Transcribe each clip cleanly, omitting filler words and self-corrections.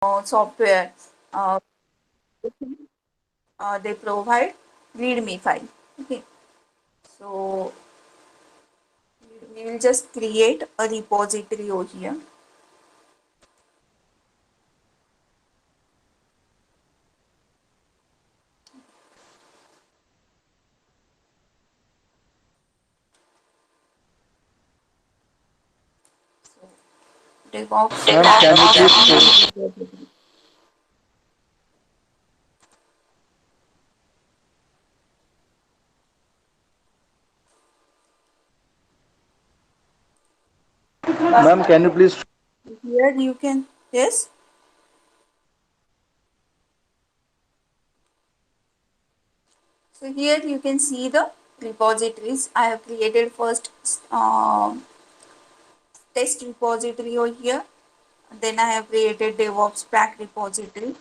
software, uh, they provide readme file. Okay, so we will just create a repository over here. So DevOps Ma'am, can you please show? repository. Ma'am, can you please? Here you can, yes. So here you can see the repositories. I have created first test repository over here. Then I have created DevOps Prac repository.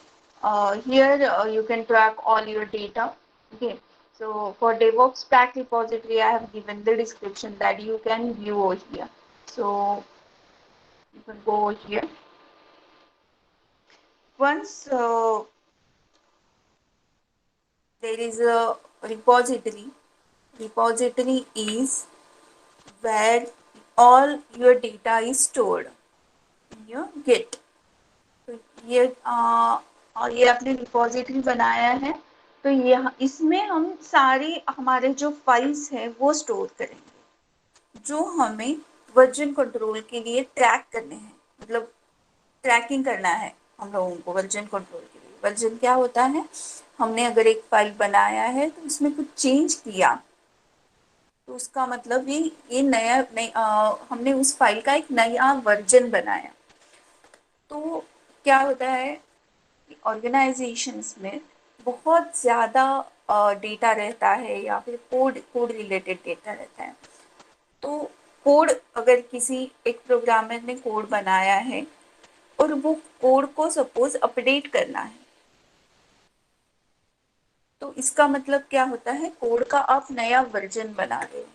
Here you can track all your data. Okay. So for DevOps Prac repository, I have given the description that you can view over here. So you can go over here. Once there is a repository, repository is where all your data is stored in your Git. तो ये आपने repository बनाया है, तो ये इसमें हम सारी हमारे जो फाइल्स है वो स्टोर करेंगे, जो हमें वर्जन कंट्रोल के लिए ट्रैक करने हैं, मतलब ट्रैकिंग करना है हम लोगों को वर्जन कंट्रोल के लिए। वर्जन क्या होता है, हमने अगर एक फाइल बनाया है तो उसमें कुछ चेंज किया, तो उसका मतलब ये हमने उस फाइल का एक नया वर्जन बनाया। तो क्या होता है, ऑर्गेनाइजेशंस में बहुत ज़्यादा डेटा रहता है या फिर कोड कोड रिलेटेड डेटा रहता है। तो कोड, अगर किसी एक प्रोग्रामर ने कोड बनाया है और वो कोड को सपोज अपडेट करना है, तो इसका मतलब क्या होता है, कोड का आप नया वर्जन बना रहे हो,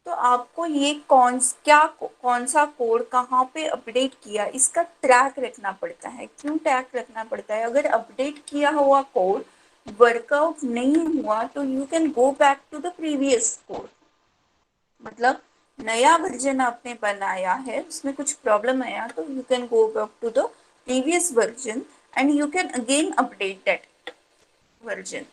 तो आपको ये कौन सा कोड कहाँ पे अपडेट किया, इसका ट्रैक रखना पड़ता है। क्यों ट्रैक रखना पड़ता है, अगर अपडेट किया हुआ कोड वर्कआउट नहीं हुआ तो you can go back to the previous code. मतलब नया वर्जन आपने बनाया है, उसमें कुछ प्रॉब्लम आया तो you can go back to the previous version and you can again update that version.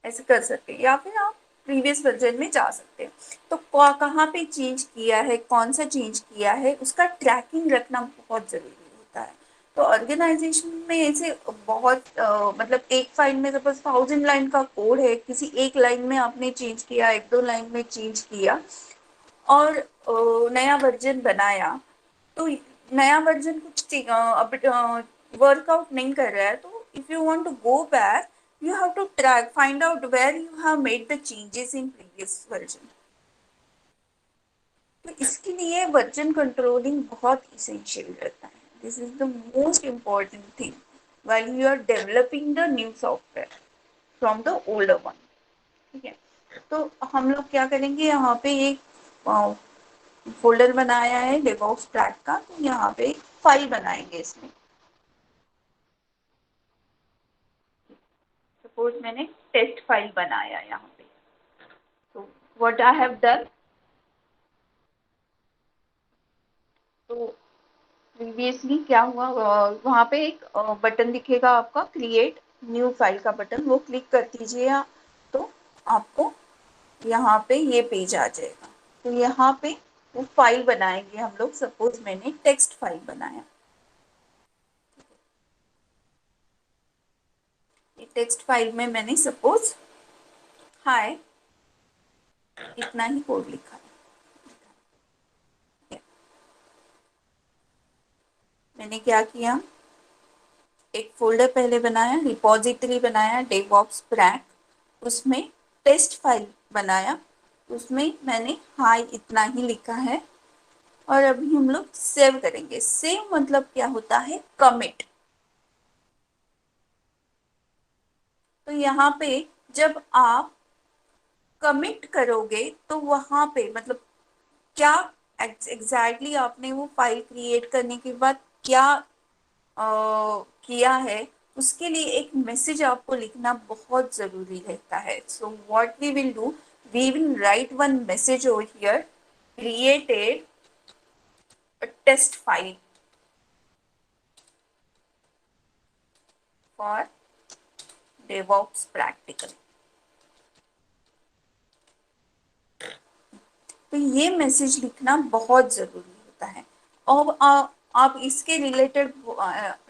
ऐसे कर सकते हैं, या फिर आप प्रीवियस वर्जन में जा सकते हैं। तो कहाँ पे चेंज किया है, कौन सा चेंज किया है, उसका ट्रैकिंग रखना बहुत ज़रूरी होता है। तो ऑर्गेनाइजेशन में ऐसे बहुत मतलब एक फाइल में सपोज 1000 लाइन का कोड है, किसी एक लाइन में आपने चेंज किया, एक दो लाइन में चेंज किया और नया वर्जन बनाया, तो नया वर्जन कुछ वर्कआउट नहीं कर रहा है, तो if you want to go back, you have to track, find out where you have made the changes in previous version। तो इसके लिए वर्जन कंट्रोलिंग बहुत इसेंशियल रहता है। This is the most important thing while you are developing the new software from the older one। ठीक है, तो हम लोग क्या करेंगे, यहाँ पे एक फोल्डर बनाया है डेवऑप्स ट्रैक का, तो यहाँ पे फाइल बनाएंगे इसमें। सपोज मैंने टेस्ट फाइल बनाया यहाँ पे, तो व्हाट आई हैव डन, तो प्रीवियसली क्या हुआ, वहाँ पे एक बटन दिखेगा आपका, क्रिएट न्यू फाइल का बटन, वो क्लिक कर दीजिए तो आपको यहाँ पे ये पेज आ जाएगा। तो यहाँ पे वो फाइल बनाएंगे हम लोग। सपोज मैंने टेक्स्ट फाइल बनाया, ये टेक्स्ट फाइल में मैंने सपोज हाय इतना ही कोड लिखा है। मैंने क्या किया, एक फोल्डर पहले बनाया, रिपॉजिटरी बनाया डेवऑप्स प्रैक, उसमें टेस्ट फाइल बनाया, उसमें मैंने हाई इतना ही लिखा है। और अभी हम लोग सेव करेंगे। सेव मतलब क्या होता है, कमिट। तो यहाँ पे जब आप कमिट करोगे तो वहां पे मतलब क्या एग्जैक्टली आपने वो फाइल क्रिएट करने के बाद क्या किया है, उसके लिए एक मैसेज आपको लिखना बहुत जरूरी रहता है. So what we will do, we will write one message over here, created a test file for DevOps practical. तो ये मैसेज लिखना बहुत जरूरी होता है. और आप इसके रिलेटेड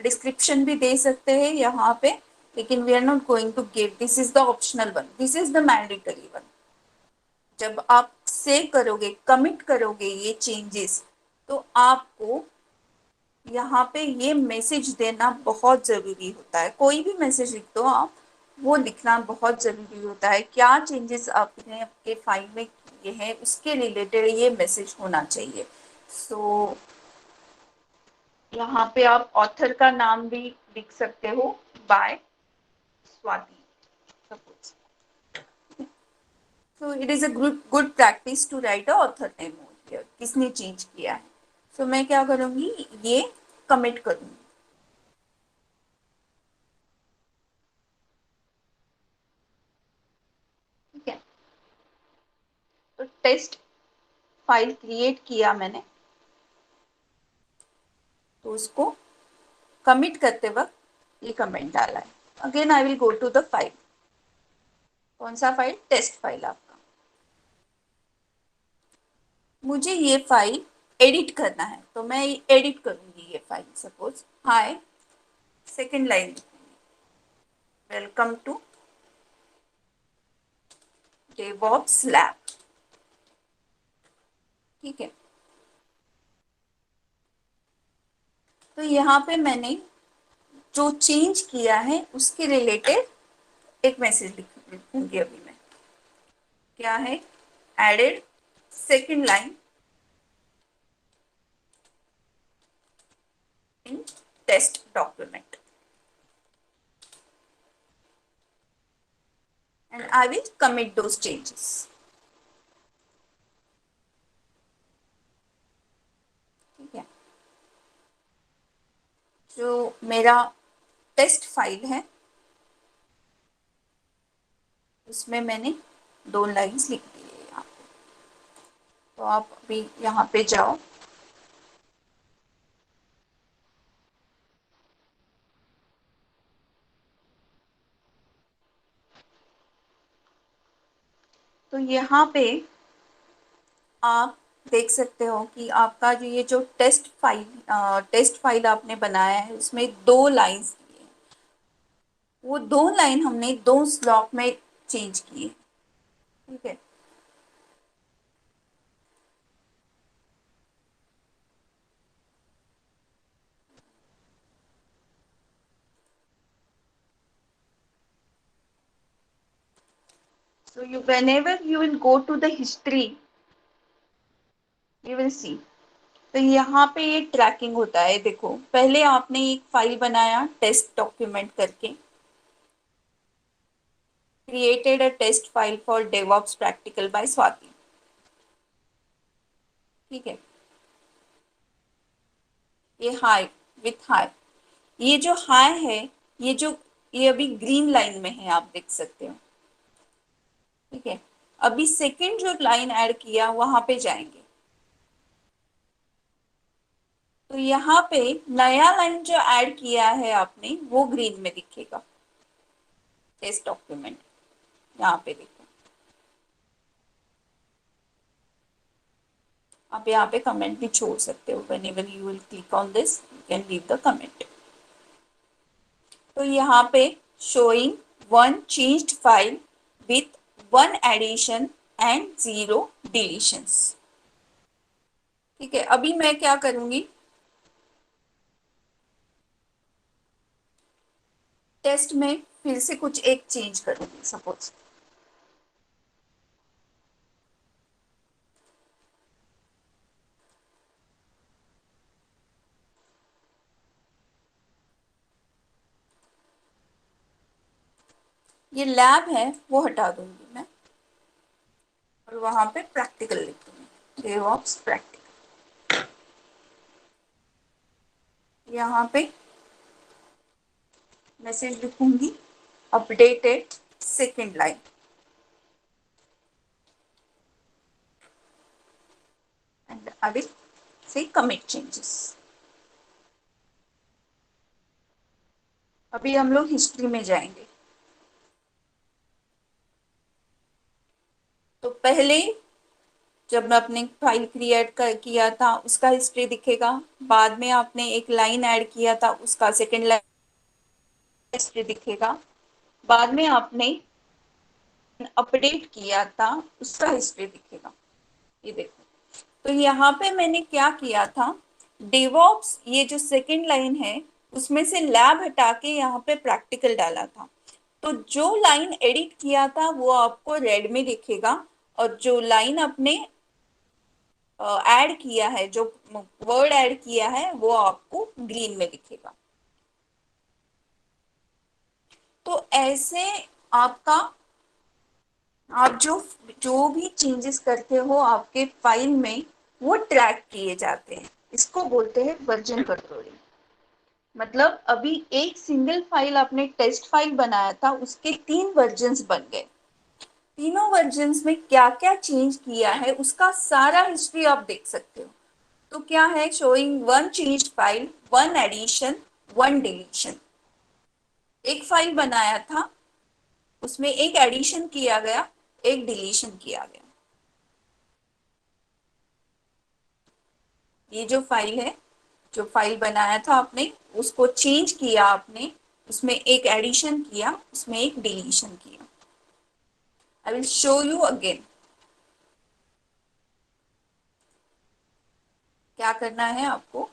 डिस्क्रिप्शन भी दे सकते हैं यहाँ पे, लेकिन we are not going to give, this is the optional one, this is the mandatory one. जब आप सेव करोगे, कमिट करोगे ये चेंजेस, तो आपको यहाँ पे ये मैसेज देना बहुत जरूरी होता है. कोई भी मैसेज लिख दो आप, वो लिखना बहुत जरूरी होता है. क्या चेंजेस आपने आपके फाइल में किए हैं उसके रिलेटेड ये मैसेज होना चाहिए. सो यहाँ पे आप ऑथर का नाम भी लिख सकते हो, by Swati suppose. So it is a good practice to write a author name here, किसने चेंज किया है. सो मैं क्या करूंगी, ये कमिट करूंगी. ठीक है, तो टेस्ट फाइल क्रिएट किया मैंने, तो उसको कमिट करते वक्त ये कमेंट डाला है. Again I will go to the file. कौन सा फाइल, टेस्ट फाइल आपका. मुझे ये फाइल एडिट करना है, तो मैं एडिट करूंगी ये file. Suppose hi, second line, welcome to DevOps lab. ठीक है, तो यहाँ पे मैंने जो चेंज किया है उसके रिलेटेड एक मैसेज लिखूंगी अभी मैं. क्या है, added second line in test document, and I will commit those changes. ठीक है, जो मेरा टेस्ट फाइल है उसमें मैंने 2 लाइन्स लिख दी है यहाँ पे. तो आप अभी यहाँ पे जाओ, तो यहाँ पे आप देख सकते हो कि आपका जो ये जो टेस्ट फाइल आपने बनाया है उसमें 2 लाइन्स की है. वो 2 लाइन हमने 2 स्लॉक में चेंज की है. ठीक है, so you whenever you will go to the history, you will see. तो यहाँ पे ये ट्रैकिंग होता है. देखो, पहले आपने एक फाइल बनाया टेस्ट डॉक्यूमेंट करके, created a test file for DevOps practical by Swati. ठीक है, ये हाय विथ हाय, ये जो हाय है, ये जो ये अभी ग्रीन लाइन में है, आप देख सकते हो. ठीक है, अभी सेकंड जो लाइन ऐड किया वहां पे जाएंगे, तो यहाँ पे नया लाइन जो ऐड किया है आपने वो ग्रीन में दिखेगा, टेस्ट डॉक्यूमेंट. यहाँ पे देखो, आप यहाँ पे कमेंट भी छोड़ सकते हो. whenever you will click on this you can leave the comment. तो यहाँ पे showing one changed file with one addition and 0 deletions. ठीक है, अभी मैं क्या करूंगी, टेस्ट में फिर से कुछ एक चेंज करूंगी. सपोज ये लैब है वो हटा दूंगी मैं, और वहां पे प्रैक्टिकल लिख दूंगी, DevOps प्रैक्टिकल. यहाँ पे मैसेज लिखूंगी updated second line and I will say commit changes. अभी हम लोग हिस्ट्री में जाएंगे। तो पहले जब मैं अपने फाइल क्रिएट किया था उसका हिस्ट्री दिखेगा, बाद में आपने एक लाइन ऐड किया था उसका सेकेंड लाइन हिस्ट्री दिखेगा, बाद में आपने अपडेट किया था उसका हिस्ट्री दिखेगा। ये देखो, तो यहाँ पे मैंने क्या किया था, डेवॉप्स ये जो सेकेंड लाइन है उसमें से लैब हटा के यहाँ पे प्रैक्टिकल डाला था। तो जो लाइन एडिट किया था वो आपको रेड में दिखेगा, और जो लाइन अपने ऐड किया है, जो वर्ड ऐड किया है वो आपको ग्रीन में दिखेगा। तो ऐसे आपका आप जो भी चेंजेस करते हो आपके फाइल में वो ट्रैक किए जाते हैं। इसको बोलते हैं वर्जन कंट्रोलिंग। मतलब अभी एक सिंगल फाइल आपने टेस्ट फाइल बनाया था, उसके 3 वर्जन्स बन गए। तीनों वर्जन्स में क्या क्या चेंज किया है उसका सारा हिस्ट्री आप देख सकते हो। तो क्या है, showing 1 change file, 1 addition, 1 deletion. एक फाइल बनाया था, उसमें एक एडिशन किया गया, एक डिलीशन किया गया। ये जो फाइल है, जो फाइल बनाया था आपने उसको चेंज किया आपने, उसमें एक एडिशन किया, उसमें एक डिलीशन किया। I will show you again. क्या करना है आपको,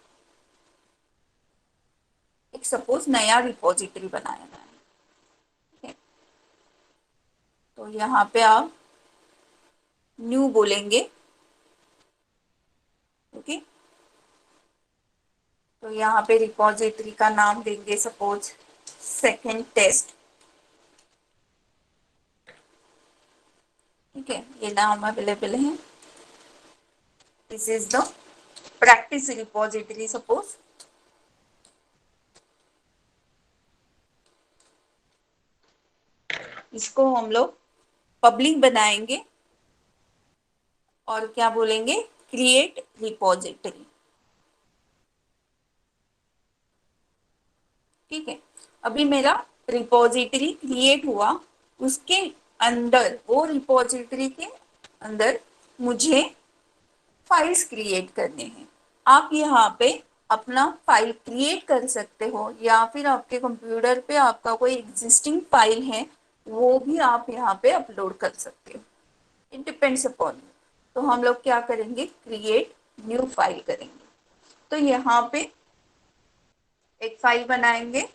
एक सपोज नया रिपोजिटरी बनाना है, ठीक है? तो यहाँ पे आप न्यू बोलेंगे, ओके। तो यहाँ पे रिपोजिटरी का नाम देंगे सपोज सेकेंड टेस्ट, ठीक है, ये नाम अवेलेबल है। This is the practice repository suppose. इसको हम लोग पब्लिक बनाएंगे और क्या बोलेंगे, क्रिएट रिपोजिटरी, ठीक है। अभी मेरा रिपोजिटरी क्रिएट हुआ, उसके अंदर, वो रिपोजिटरी के अंदर मुझे फाइल्स क्रिएट करने हैं। आप यहाँ पे अपना फाइल क्रिएट कर सकते हो, या फिर आपके कंप्यूटर पे आपका कोई एग्जिस्टिंग फाइल है वो भी आप यहाँ पे अपलोड कर सकते हो। It depends upon you. तो हम लोग क्या करेंगे, क्रिएट न्यू फाइल करेंगे। तो यहाँ पे एक फाइल बनाएंगे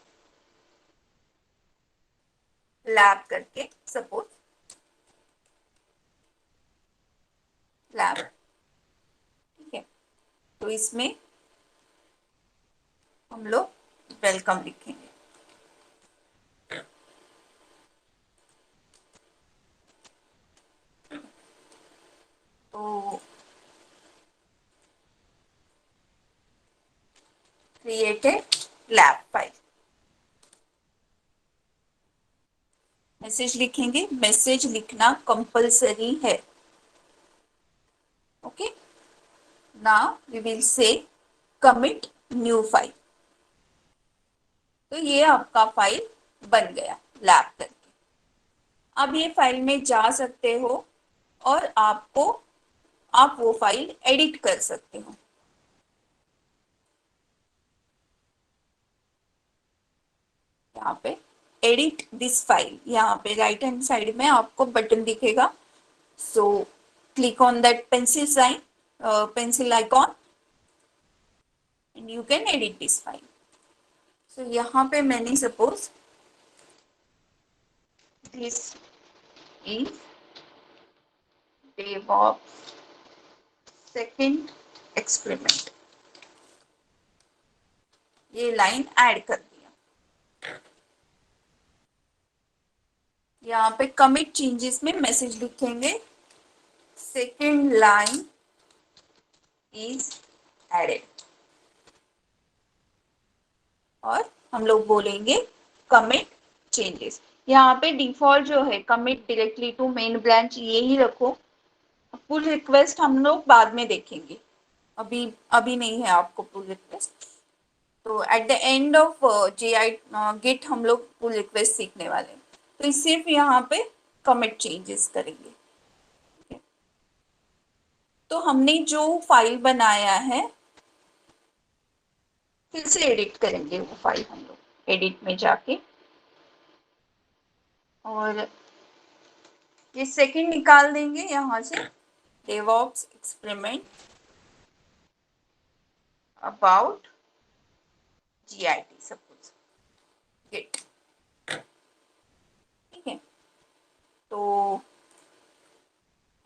लैब करके, सपोज लैब, ठीक है। तो इसमें हम लोग वेलकम लिखेंगे। तो क्रिएटेड लैब फाइल, मैसेज लिखेंगे। मैसेज लिखना कंपलसरी है, okay. Now we will say commit new file. तो ये आपका फाइल बन गया लैब करके। अब ये फाइल में जा सकते हो और आप वो फाइल एडिट कर सकते हो। यहाँ पे एडिट दिस फाइल, यहाँ पे राइट हैंड साइड में आपको बटन दिखेगा। So click on that pencil sign, pencil icon, and you can edit this file. So यहाँ पे मैंने suppose this is DevOps second experiment, ये लाइन ऐड कर दिया। यहाँ पे कमिट चेंजेस में मैसेज लिखेंगे सेकेंड लाइन इज एडेड। और हम लोग बोलेंगे कमिट चेंजेस। यहाँ पे डिफॉल्ट जो है commit directly to main branch ये ही रखो। पुल रिक्वेस्ट हम लोग बाद में देखेंगे, अभी अभी नहीं है आपको पुल रिक्वेस्ट। तो at the end of G I git हम लोग पुल रिक्वेस्ट सीखने वाले हैं। तो सिर्फ यहाँ पे कमिट चेंजेस करेंगे। तो हमने जो फाइल बनाया है फिर से एडिट करेंगे वो फाइल हम लोग एडिट में जाके, और ये सेकंड निकाल देंगे यहाँ से DevOps experiment about GIT suppose git. ठीक है, तो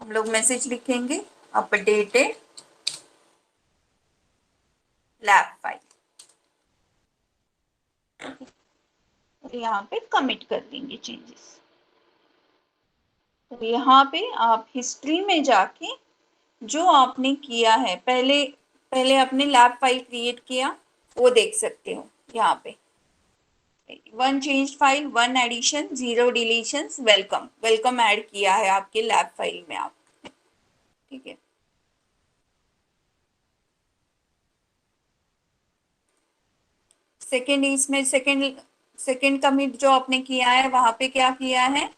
हम लोग मैसेज लिखेंगे अपडेटेड लैब फाइल, और यहाँ पे कमिट कर देंगे चेंजेस। तो यहाँ पे आप हिस्ट्री में जाके जो आपने किया है, पहले पहले आपने लैब फाइल क्रिएट किया वो देख सकते हो यहाँ पे। 1 change file, 1 addition, 0 deletion, welcome welcome add किया है आपके लैब फाइल में आप। ठीक है, सेकेंड इसमें सेकेंड कमिट जो आपने किया है वहां पे क्या किया है,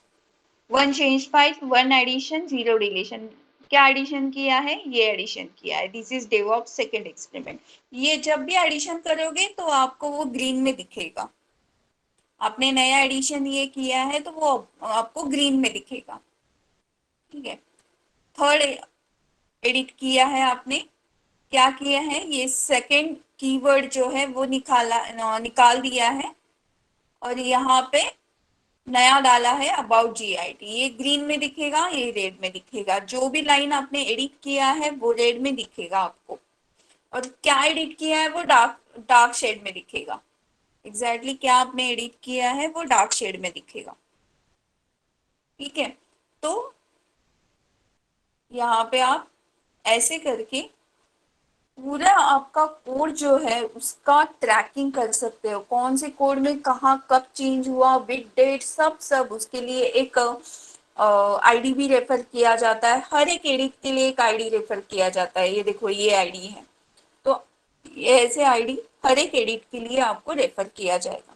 1 चेंज फाइल, 1 एडिशन, 0 डिलीशन। क्या एडिशन किया है, ये एडिशन किया है। This is DevOps second experiment. ये जब भी एडिशन करोगे तो आपको वो ग्रीन में दिखेगा। आपने नया एडिशन ये किया है तो वो आपको ग्रीन में दिखेगा। ठीक है, थर्ड एडिट किया है आपने, क्या किया है, ये सेकेंड कीवर्ड जो है वो निकाल दिया है, और यहाँ पे नया डाला है अबाउट GIT। ये ग्रीन में दिखेगा, ये रेड में दिखेगा। जो भी लाइन आपने एडिट किया है वो रेड में दिखेगा आपको, और क्या एडिट किया है वो डार्क डार्क शेड में दिखेगा। एग्जैक्टली क्या आपने एडिट किया है वो डार्क शेड में दिखेगा। ठीक है, तो यहाँ पे आप ऐसे करके पूरा आपका कोड जो है उसका ट्रैकिंग कर सकते हो, कौन से कोड में कहाँ कब चेंज हुआ, बिट डेट, सब सब उसके लिए एक आईडी भी रेफर किया जाता है। हर एक एडिट के लिए एक आईडी रेफर किया जाता है। ये देखो ये आईडी है, तो ये ऐसे आईडी हर एक एडिट के लिए आपको रेफर किया जाएगा।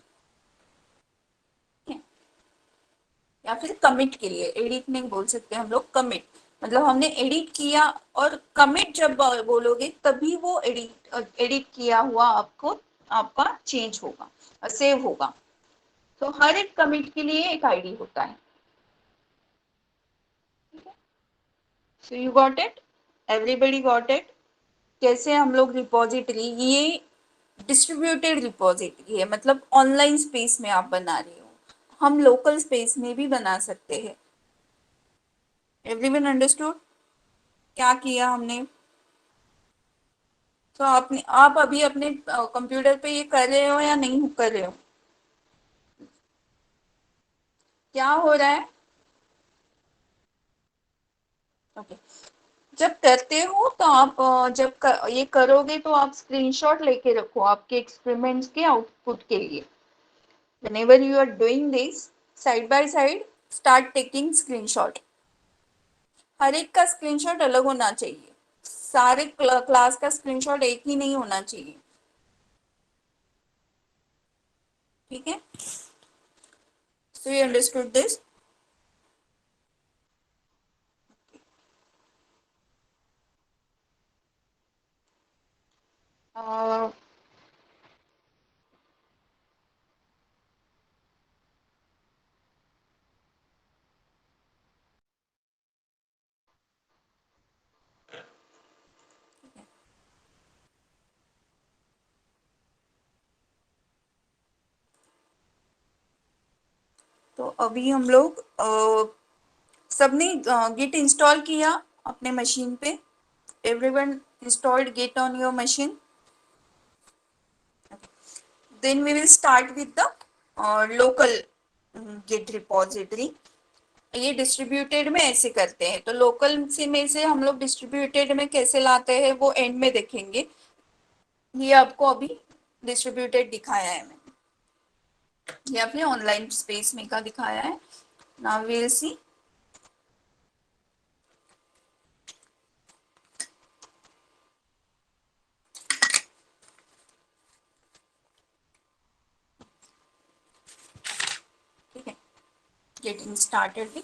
या फिर कमिट के लिए, एडिट नहीं बोल सकते हम लोग, कमिट मतलब हमने एडिट किया, और कमिट जब बोलोगे तभी वो एडिट एडिट किया हुआ आपको आपका चेंज होगा, सेव होगा। तो हर एक कमिट के लिए एक आईडी होता है। So you got it, everybody got it. कैसे हम लोग रिपोजिटरी, ये डिस्ट्रीब्यूटेड रिपोजिटरी है, मतलब ऑनलाइन स्पेस में आप बना रहे हो, हम लोकल स्पेस में भी बना सकते हैं। एवरीवन अंडरस्टूड क्या किया हमने? तो आपने आप अभी अपने कंप्यूटर पे ये कर रहे हो या नहीं कर रहे हो? क्या हो रहा है? ओके, जब करते हो तो आप ये करोगे तो आप स्क्रीनशॉट लेके रखो आपके एक्सपेरिमेंट्स के आउटपुट के लिए। whenever you are doing this side by side, start taking screenshot। हर एक का स्क्रीनशॉट अलग होना चाहिए, सारे क्लास का स्क्रीनशॉट एक ही नहीं होना चाहिए। ठीक है, so you understood this? uh, तो अभी हम लोग सबने गिट इंस्टॉल किया अपने मशीन पे। Everyone installed git on your machine? Then we will start with the local git repository. ये डिस्ट्रीब्यूटेड में ऐसे करते हैं, तो लोकल से में से हम लोग डिस्ट्रीब्यूटेड में कैसे लाते हैं वो एंड में देखेंगे। ये आपको अभी डिस्ट्रीब्यूटेड दिखाया है मैंने, ये अपने ऑनलाइन स्पेस में का दिखाया है. Now we will see. ठीक है, गेटिंग स्टार्टेड विथ.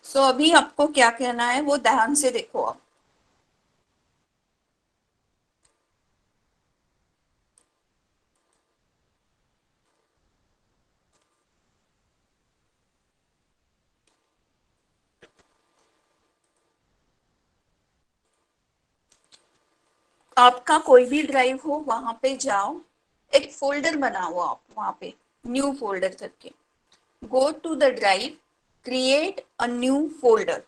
सो अभी आपको क्या कहना है वो ध्यान से देखो. आपका कोई भी ड्राइव हो वहां पे जाओ, एक फोल्डर बनाओ आप वहां पे, न्यू फोल्डर करके. Go to the drive, create a new folder.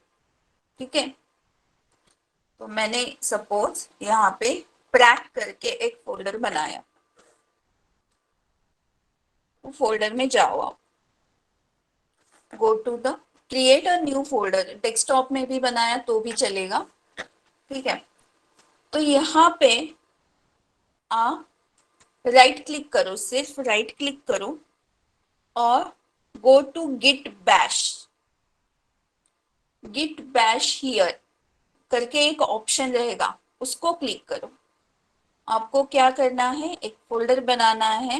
ठीक है, तो मैंने सपोज यहाँ पे प्रैक करके एक फोल्डर बनाया. वो फोल्डर में जाओ आप. Go to the create a new folder, desktop में भी बनाया तो भी चलेगा. ठीक है, तो यहाँ पे आप राइट क्लिक करो, सिर्फ राइट क्लिक करो और go to git bash. Git bash here करके एक ऑप्शन रहेगा, उसको क्लिक करो. आपको क्या करना है, एक फोल्डर बनाना है.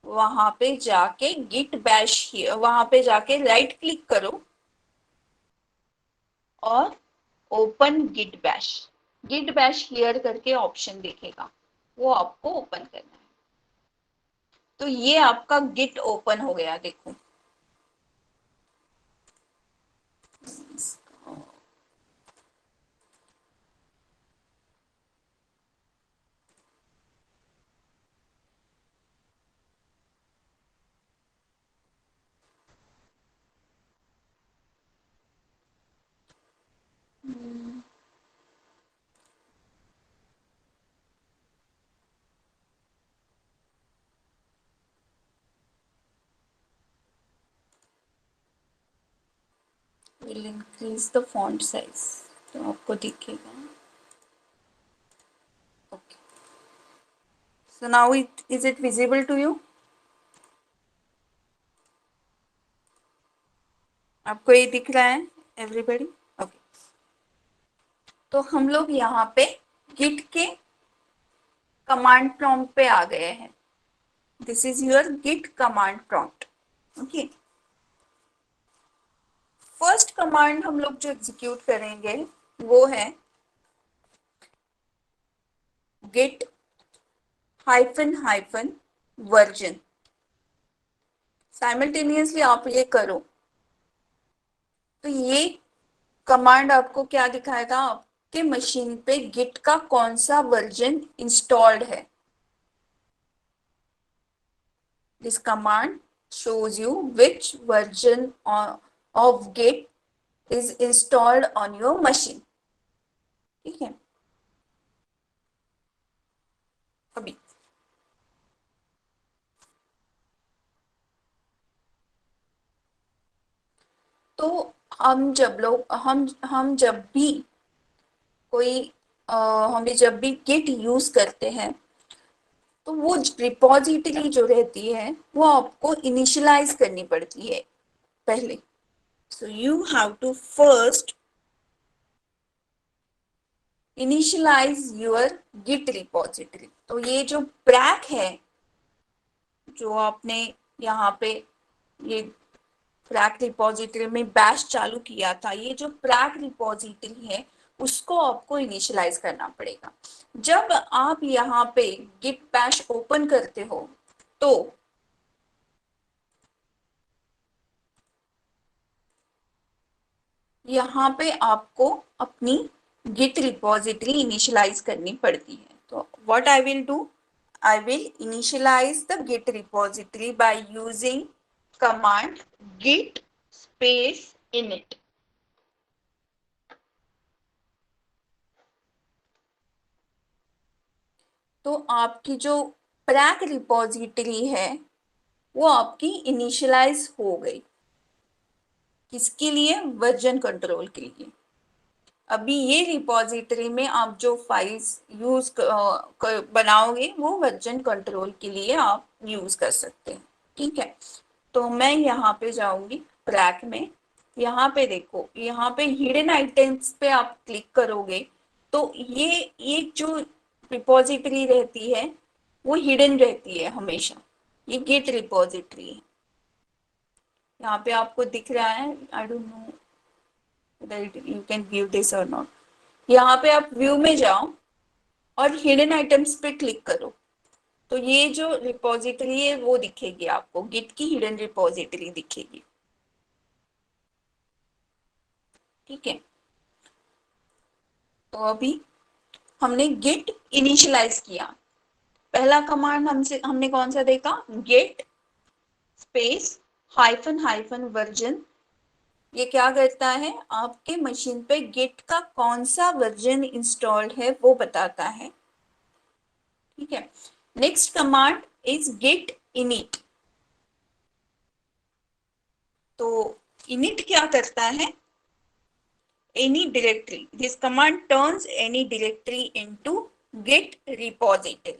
वहां पे जाके गिट बैश हियर, वहां पे जाके राइट क्लिक करो और open git bash. Git bash here करके ऑप्शन दिखेगा, वो आपको ओपन करना है. तो ये आपका गिट ओपन हो गया, देखो. Will increase the font size, तो आपको दिखेगा. Okay, so now it is it visible to you. आपको ये दिख रहा है एवरीबॉडी? ओके, तो हम लोग यहाँ पे गिट के कमांड प्रॉम्प्ट पे आ गए हैं. This is your git command prompt. Okay, first command हम लोग जो एग्जीक्यूट करेंगे वो है git hyphen hyphen version. Simultaneously आप ये करो तो ये कमांड आपको क्या दिखाएगा, आपके मशीन पे गिट का कौन सा वर्जन इंस्टॉल्ड है. This command shows you which version of git is installed on your machine. ठीक है, अभी तो हम जब भी कोई हमें जब भी गिट यूज करते हैं तो वो रिपोजिटरी जो रहती है वो आपको इनिशियलाइज करनी पड़ती है पहले. So you have to first initialize your git repository. तो ये जो प्रैक है जो आपने यहाँ पे ये प्रैक रिपोजिटरी में बैश चालू किया था, ये जो प्रैक रिपोजिटरी है उसको आपको इनिशियलाइज करना पड़ेगा. जब आप यहाँ पे गिट बैश ओपन करते हो तो यहाँ पे आपको अपनी गिट रिपोजिटरी इनिशियलाइज करनी पड़ती है. तो what I will do, I will initialize the git repository by using command git space init. तो आपकी जो प्रैक रिपोजिटरी है वो आपकी इनिशियलाइज हो गई. किसके लिए, वर्जन कंट्रोल के लिए. अभी ये रिपॉजिटरी में आप जो फाइल्स यूज बनाओगे वो वर्जन कंट्रोल के लिए आप यूज कर सकते हैं। ठीक है, तो मैं यहाँ पे जाऊंगी ट्रैक में। यहाँ पे देखो, यहाँ पे हिडन आइटम्स पे आप क्लिक करोगे तो ये जो रिपॉजिटरी रहती है वो हिडन रहती है हमेशा। ये गिट रिपॉजिटरी है। यहाँ पे आपको दिख रहा है, I don't know that you can view this और नॉट। यहाँ पे आप व्यू में जाओ और हिडन आइटम्स पे क्लिक करो तो ये जो रिपॉजिटरी है वो दिखेगी आपको, गिट की हिडन रिपॉजिटरी दिखेगी। ठीक है, तो अभी हमने गिट इनिशियलाइज किया। पहला कमांड हमने कौन सा देखा, git space hyphen hyphen version. ये क्या करता है, आपके मशीन पे गिट का कौन सा वर्जन इंस्टॉल्ड है वो बताता है। ठीक है, next command is git init. तो इनिट क्या करता है, any directory, this command turns any directory into git repository।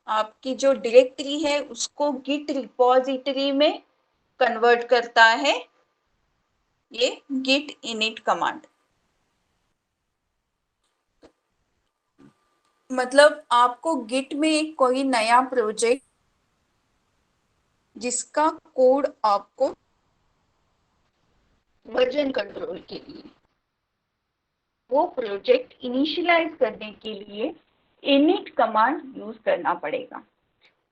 आपकी जो डायरेक्टरी है उसको गिट रिपॉजिटरी में कन्वर्ट करता है ये गिट इनिट कमांड। मतलब आपको गिट में एक कोई नया प्रोजेक्ट जिसका कोड आपको वर्जन कंट्रोल के लिए, वो प्रोजेक्ट इनिशियलाइज करने के लिए इनिट कमांड यूज करना पड़ेगा।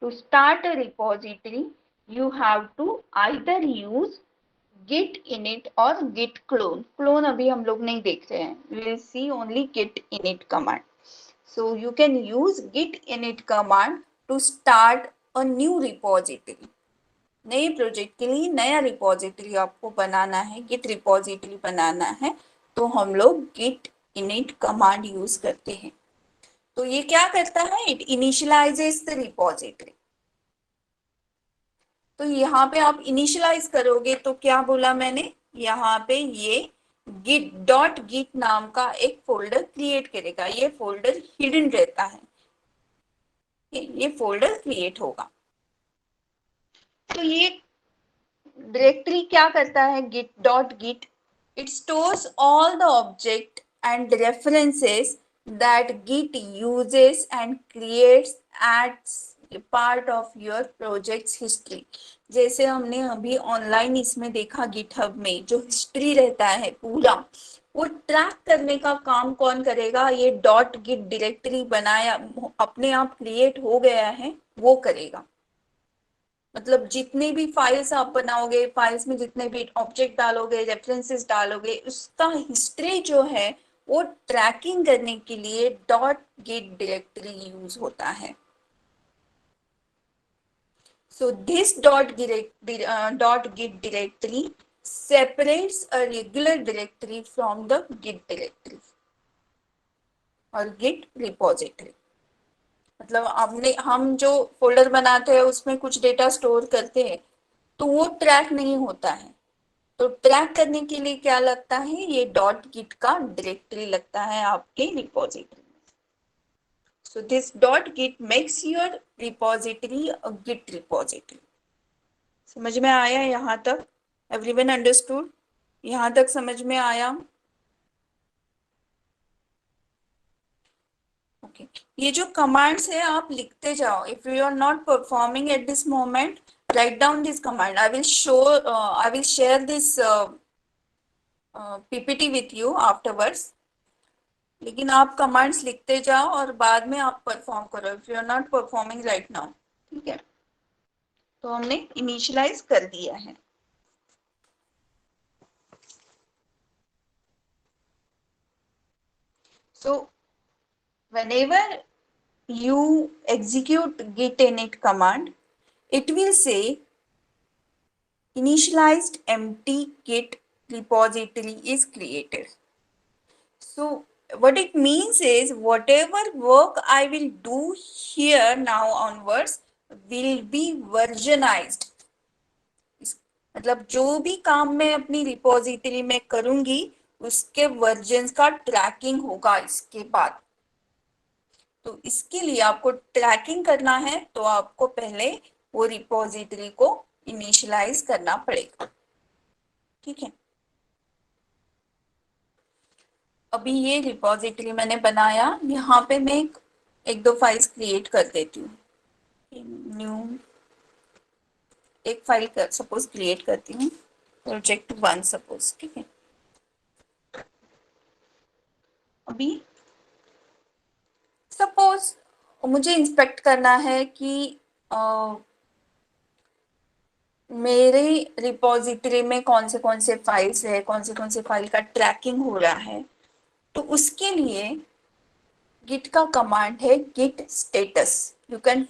To start a repository, you have to either use git init or git clone। Clone अभी हम लोग नहीं देख रहे हैं, we will see only git init command। So you can use git init command to start a new repository। नए project के लिए नया रिपोजिटरी आपको बनाना है, गिट रिपोजिटरी बनाना है, तो हम लोग गिट init कमांड यूज करते हैं। तो ये क्या करता है, इट इनिशियलाइजेस द रिपोजिटरी। तो यहाँ पे आप इनिशियलाइज करोगे तो क्या बोला मैंने, यहाँ पे ये git डॉट गिट नाम का एक फोल्डर क्रिएट करेगा। ये फोल्डर हिडन रहता है, ये फोल्डर क्रिएट होगा। तो ये डायरेक्टरी क्या करता है, git dot git, it stores all the object and references that git uses and creates as part of your project's history। जैसे हमने अभी ऑनलाइन इसमें देखा, गिटहब में जो हिस्ट्री रहता है पूरा, वो ट्रैक करने का काम कौन करेगा, ये डॉट गिट डायरेक्टरी बनाया अपने आप क्रिएट हो गया है वो करेगा। मतलब जितने भी फाइल्स आप बनाओगे, फाइल्स में जितने भी ऑब्जेक्ट डालोगे, रेफरेंसेस डालोगे, उसका हिस्ट्री जो है वो ट्रैकिंग करने के लिए डॉट गिट डायरेक्टरी यूज होता है। So this dot git directory separates a regular directory from the git directory और git repository। मतलब हम जो फोल्डर बनाते हैं उसमें कुछ डेटा स्टोर करते हैं तो वो ट्रैक नहीं होता है। तो ट्रैक करने के लिए क्या लगता है, ये डॉट गिट का डायरेक्टरी लगता है आपके रिपोजिटरी में। So this dot git makes your repository a git repository. समझ में आया यहाँ तक, एवरीवन अंडरस्टूड, यहाँ तक समझ में आया। ओके, ये जो कमांड्स है आप लिखते जाओ। If you are not performing at this moment, write down this command. I will share this PPT with you afterwards. लेकिन आप कमांड्स लिखते जाओ और बाद में आप परफॉर्म करो, if you are not performing right now. ठीक है, तो हमने इनिशियलाइज कर दिया है। So whenever you execute git init command, it will say initialized empty git repository is created। So what it means is whatever work I will do here now onwards will be versionized। मतलब जो भी काम मैं अपनी repository में करूंगी उसके versions का ट्रैकिंग होगा इसके बाद। तो इसके लिए आपको ट्रैकिंग करना है तो आपको पहले वो रिपोजिटरी को इनिशियलाइज करना पड़ेगा। ठीक है, अभी ये रिपोजिटरी मैंने बनाया, यहाँ पे मैं एक दो फाइल्स क्रिएट कर देती हूँ। न्यू एक फाइल कर सपोज क्रिएट करती हूँ, प्रोजेक्ट 1 सपोज। ठीक है, अभी सपोज मुझे इंस्पेक्ट करना है कि मेरे रिपोजिटरी में कौन से फाइल्स है, कौन से फाइल का ट्रैकिंग हो रहा है। तो उसके लिए गिट का कमांड है git status. You can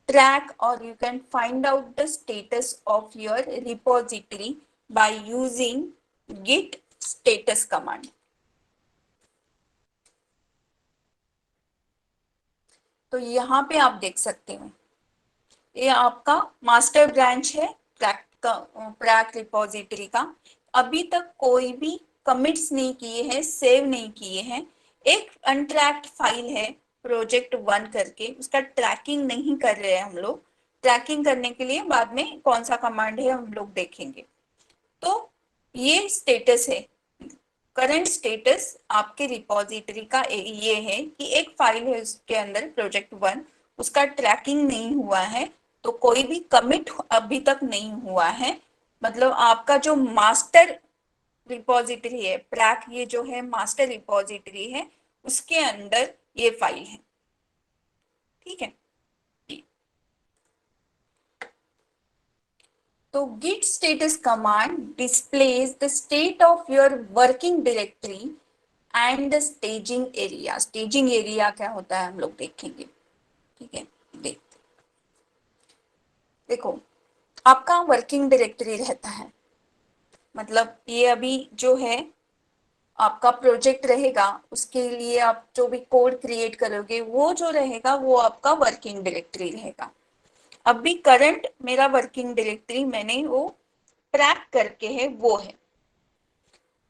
track और you can find out the status of your repository by using git status command. तो यहाँ पे आप देख सकते हो ये आपका मास्टर ब्रांच है प्रैक रिपोजिटरी का। अभी तक कोई भी कमिट्स नहीं किए हैं, सेव नहीं किए हैं। एक अनट्रैक्ड फाइल है प्रोजेक्ट 1 करके, उसका ट्रैकिंग नहीं कर रहे हैं हम लोग। ट्रैकिंग करने के लिए बाद में कौन सा कमांड है हम लोग देखेंगे। तो ये स्टेटस है, करंट स्टेटस आपके रिपोजिटरी का ये है कि एक फाइल है उसके अंदर प्रोजेक्ट 1, उसका ट्रैकिंग नहीं हुआ है। तो कोई भी कमिट अभी तक नहीं हुआ है। मतलब आपका जो मास्टर रिपोजिटरी है प्रैक, ये जो है मास्टर रिपोजिटरी है, उसके अंदर ये फाइल है। ठीक है, तो git status command displays the state of your working directory and the staging area। staging area क्या होता है हम लोग देखेंगे। ठीक है, देखो आपका वर्किंग डायरेक्टरी रहता है, मतलब ये अभी जो है आपका प्रोजेक्ट रहेगा, उसके लिए आप जो भी कोड क्रिएट करोगे वो जो रहेगा वो आपका वर्किंग डायरेक्टरी रहेगा। अभी करंट मेरा वर्किंग डायरेक्टरी मैंने वो ट्रैक करके है वो है।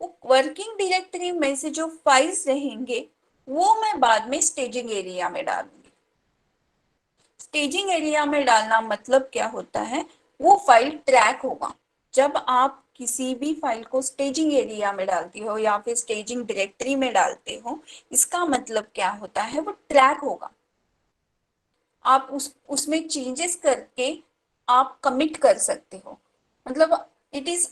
वो वर्किंग डायरेक्टरी में से जो फाइल्स रहेंगे वो मैं बाद में स्टेजिंग एरिया में डालूंगी। स्टेजिंग एरिया में डालना मतलब क्या होता है, वो फाइल ट्रैक होगा। जब आप किसी भी फाइल को स्टेजिंग एरिया में डालती हो या फिर स्टेजिंग डायरेक्टरी में डालते हो, इसका मतलब क्या होता है, वो ट्रैक होगा। आप उसमें चेंजेस करके आप कमिट कर सकते हो। मतलब इट इज,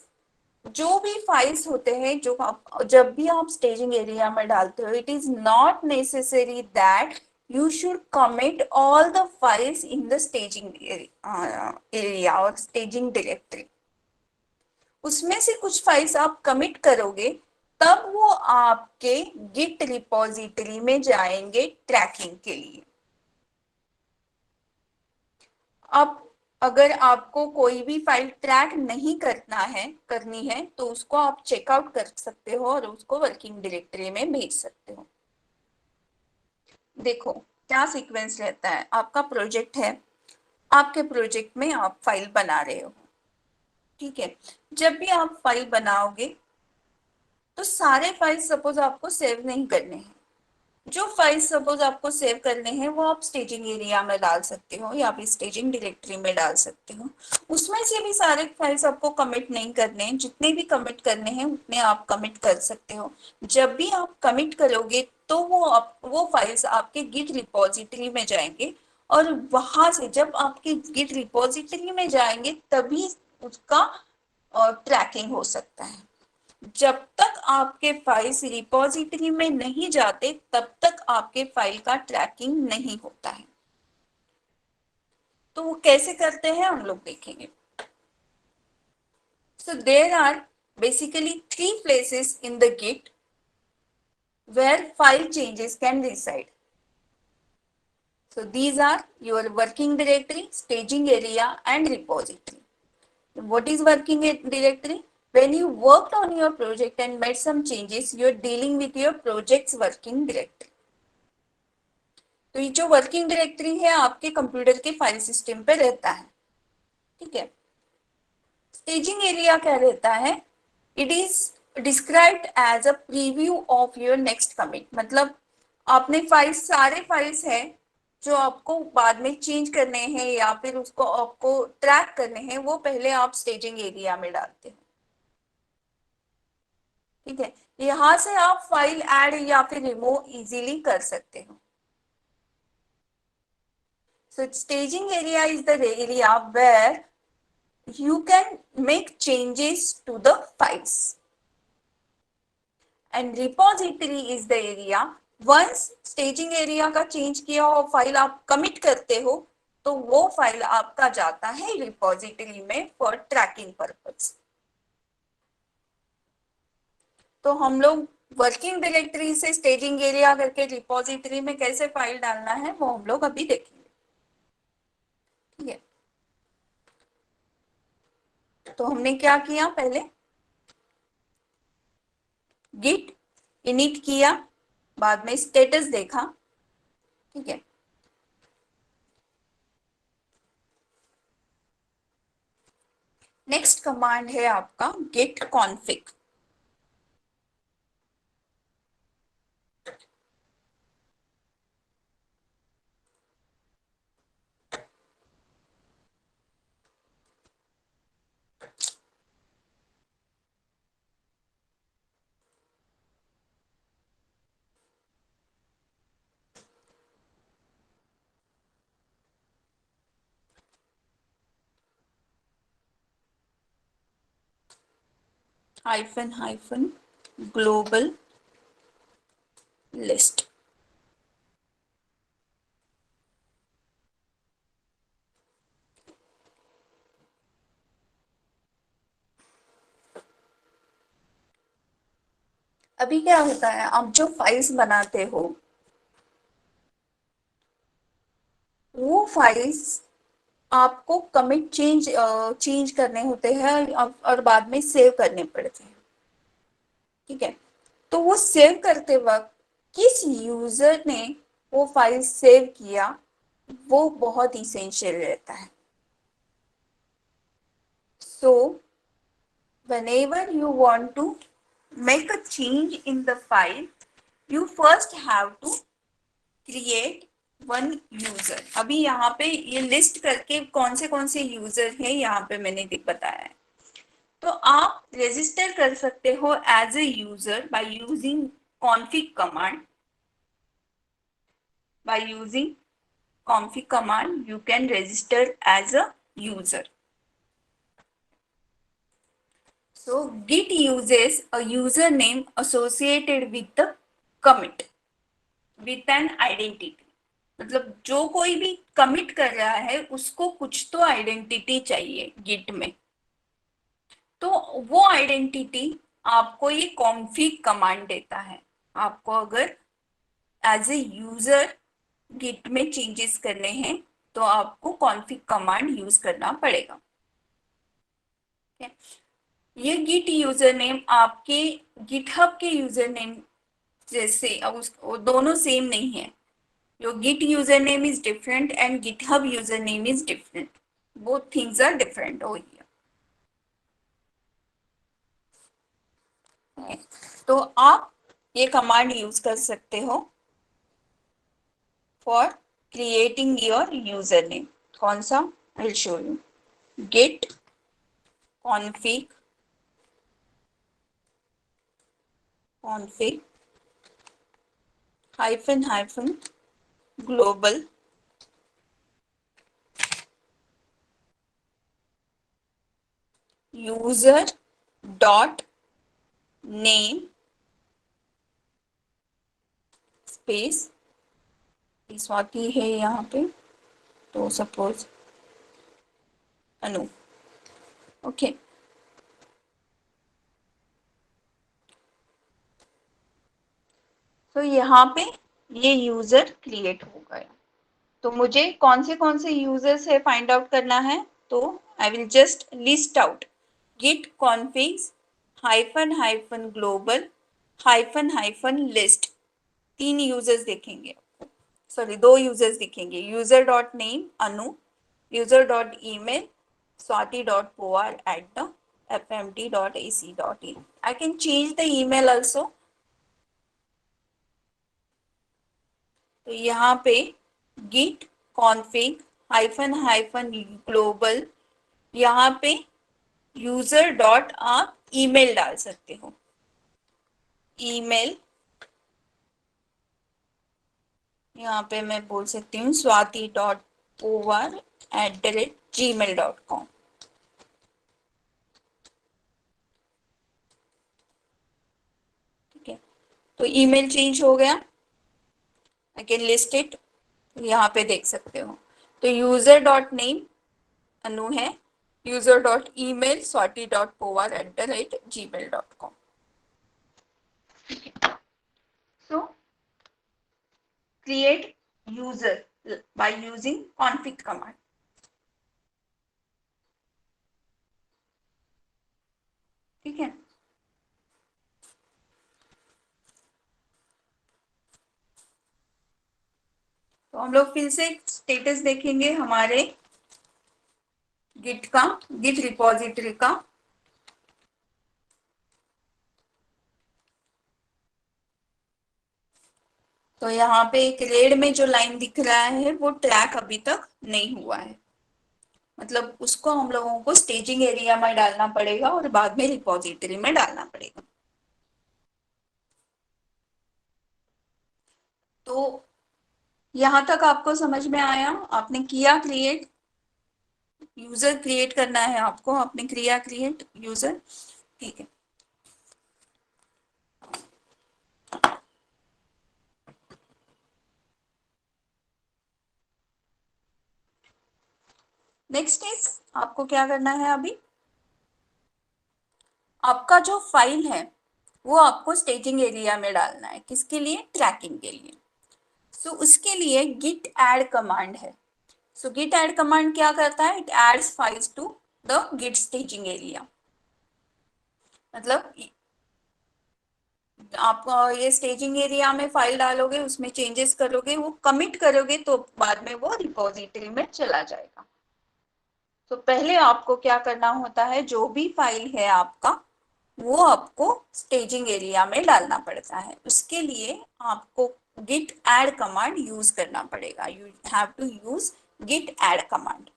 जो भी फाइल्स होते हैं जो आप जब भी आप स्टेजिंग एरिया में डालते हो, it is not necessary that you should commit all the files in the staging area और स्टेजिंग डायरेक्टरी। उसमें से कुछ फाइल्स आप कमिट करोगे तब वो आपके गिट रिपोजिटरी में जाएंगे ट्रैकिंग के लिए। अब अगर आपको कोई भी फाइल ट्रैक नहीं करनी है तो उसको आप चेकआउट कर सकते हो और उसको वर्किंग डायरेक्टरी में भेज सकते हो। देखो क्या सीक्वेंस रहता है, आपका प्रोजेक्ट है, आपके प्रोजेक्ट में आप फाइल बना रहे हो। ठीक है, जब भी आप फाइल बनाओगे तो सारे फाइल सपोज आपको सेव नहीं करने हैं। जो फाइल सपोज आपको सेव करने हैं वो आप स्टेजिंग एरिया में डाल सकते हो या फिर स्टेजिंग डायरेक्टरी में डाल सकते हो। उसमें से भी सारे फाइल्स आपको कमिट नहीं करने हैं, जितने भी कमिट करने हैं उतने आप कमिट कर सकते हो। जब भी आप कमिट करोगे तो वो फाइल्स आपके गिट रिपोजिटरी में जाएंगे और वहां से जब आपके गिट रिपोजिटरी में जाएंगे तभी उसका ट्रैकिंग हो सकता है। जब तक आपके फाइल्स रिपोजिटरी में नहीं जाते तब तक आपके फाइल का ट्रैकिंग नहीं होता है। तो वो कैसे करते हैं हम लोग देखेंगे। So there are basically 3 places in the git where file changes can reside. So these are your working directory, staging area and repository. What is working directory? When you worked on your project and made some changes, you are dealing with your project's working directory. तो ये जो working directory है आपके computer के file system पे रहता है। ठीक है, स्टेजिंग एरिया क्या रहता है? It is described as a preview of your next commit. मतलब आपने फाइल्स, सारे फाइल्स है जो आपको बाद में चेंज करने हैं या फिर उसको आपको ट्रैक करने हैं, वो पहले आप स्टेजिंग एरिया में डालते हैं। ठीक है, यहां से आप फाइल ऐड या फिर रिमूव इजीली कर सकते हो। So staging area is the area where you can make changes to the files, and repository is the area once staging area का चेंज किया हो फाइल आप कमिट करते हो तो वो फाइल आपका जाता है रिपोजिटरी में फॉर ट्रैकिंग पर्पस। तो हम लोग वर्किंग डायरेक्टरी से स्टेजिंग एरिया करके रिपोजिटरी में कैसे फाइल डालना है वो हम लोग अभी देखेंगे। ठीक है, तो हमने क्या किया, पहले गिट इनिट किया, बाद में स्टेटस देखा। ठीक है, नेक्स्ट कमांड है आपका git config। Hyphen hyphen global list. अभी क्या होता है, आप जो फाइल्स बनाते हो वो फाइल्स आपको कमिट चेंज करने होते हैं और बाद में सेव करने पड़ते हैं। ठीक है, तो वो सेव करते वक्त किस यूजर ने वो फाइल सेव किया वो बहुत इसेंशियल रहता है। सो whenever you want to make a change in the file, you first have to create one user। अभी यहाँ पे ये लिस्ट करके कौन से यूजर है यहाँ पे मैंने बताया है। तो आप रजिस्टर कर सकते हो as a user by using config command। by using config command you can register as a user। So git uses a username associated with the commit with an identity। मतलब जो कोई भी कमिट कर रहा है उसको कुछ तो आइडेंटिटी चाहिए गिट में, तो वो आइडेंटिटी आपको ये कॉन्फिग कमांड देता है। आपको अगर एज ए यूजर गिट में चेंजेस करने हैं तो आपको कॉन्फिग कमांड यूज करना पड़ेगा। ये गिट यूजर नेम आपके गिटहब के यूजर नेम जैसे, अब वो दोनों सेम नहीं है। Your Git username is different and GitHub username is different. Both things are different over here. तो आप ये कमांड यूज कर सकते हो for creating your user name. कौन सा? I will show you. git config hyphen hyphen global user dot name space, Swati है यहाँ पे तो सपोज अनु। ओके, तो यहाँ पे ये यूजर क्रिएट हो गया। तो मुझे कौन से यूजर्स है फाइंड आउट करना है, तो I will just list out git configs hyphen hyphen global hyphen hyphen list. 3 users देखेंगे, सॉरी 2 यूजर्स दिखेंगे। User dot name Anu, user dot email Swati dot पोआर at the fmt.ac.in. I can change the email also. तो यहाँ पे git config -- global, यहाँ पे user dot आप email डाल सकते हो, ईमेल यहाँ पे मैं बोल सकती हूँ swati.povar@gmail.com. ठीक है, तो ईमेल चेंज हो गया। आई कैन लिस्ट इट, यहाँ पे देख सकते हो। तो यूजर डॉट नेम अनु है, user dot email swati.povar@gmail.com. So create user by using config command. ठीक है, तो हम लोग फिर से स्टेटस देखेंगे हमारे गिट का, गिट रिपॉजिटरी का। तो यहाँ पे एक रेड में जो लाइन दिख रहा है वो ट्रैक अभी तक नहीं हुआ है, मतलब उसको हम लोगों को स्टेजिंग एरिया में डालना पड़ेगा और बाद में रिपॉजिटरी में डालना पड़ेगा। तो यहाँ तक आपको समझ में आया? आपने किया क्रिएट, यूजर क्रिएट करना है आपको, आपने किया क्रिएट यूजर। ठीक है, नेक्स्ट इज आपको क्या करना है? अभी आपका जो फाइल है वो आपको स्टेजिंग एरिया में डालना है। किसके लिए? ट्रैकिंग के लिए। सो उसके लिए git add कमांड है। सो git add कमांड क्या करता है? It adds files to the git staging area. मतलब आप ये स्टेजिंग एरिया में फाइल डालोगे, उसमें चेंजेस करोगे, वो कमिट करोगे तो बाद में वो रिपोजिटरी में चला जाएगा। तो पहले आपको क्या करना होता है? जो भी फाइल है आपका वो आपको स्टेजिंग एरिया में डालना पड़ता है। उसके लिए आपको git add कमांड यूज करना पड़ेगा। You have to use git add command.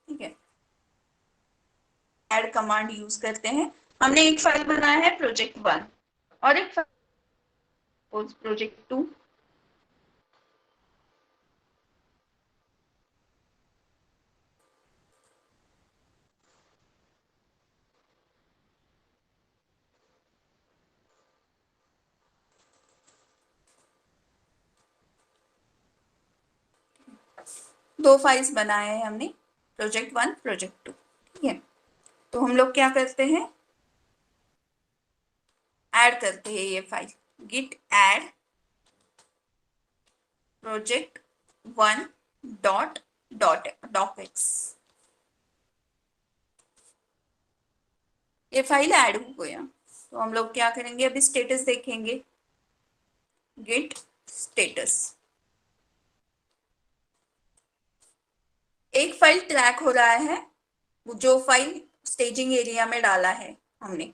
ठीक है, ऐड कमांड यूज करते हैं। हमने एक फाइल बनाया है project1 और एक project2। दो फाइल्स बनाए हैं हमने, project1 project2। ठीक है, तो हम लोग क्या करते हैं? ऐड करते हैं ये फाइल, git add project1.docx। ये फाइल ऐड हो गया। तो हम लोग क्या करेंगे? अभी स्टेटस देखेंगे, गिट स्टेटस। एक फाइल ट्रैक हो रहा है, जो फाइल स्टेजिंग एरिया में डाला है हमने।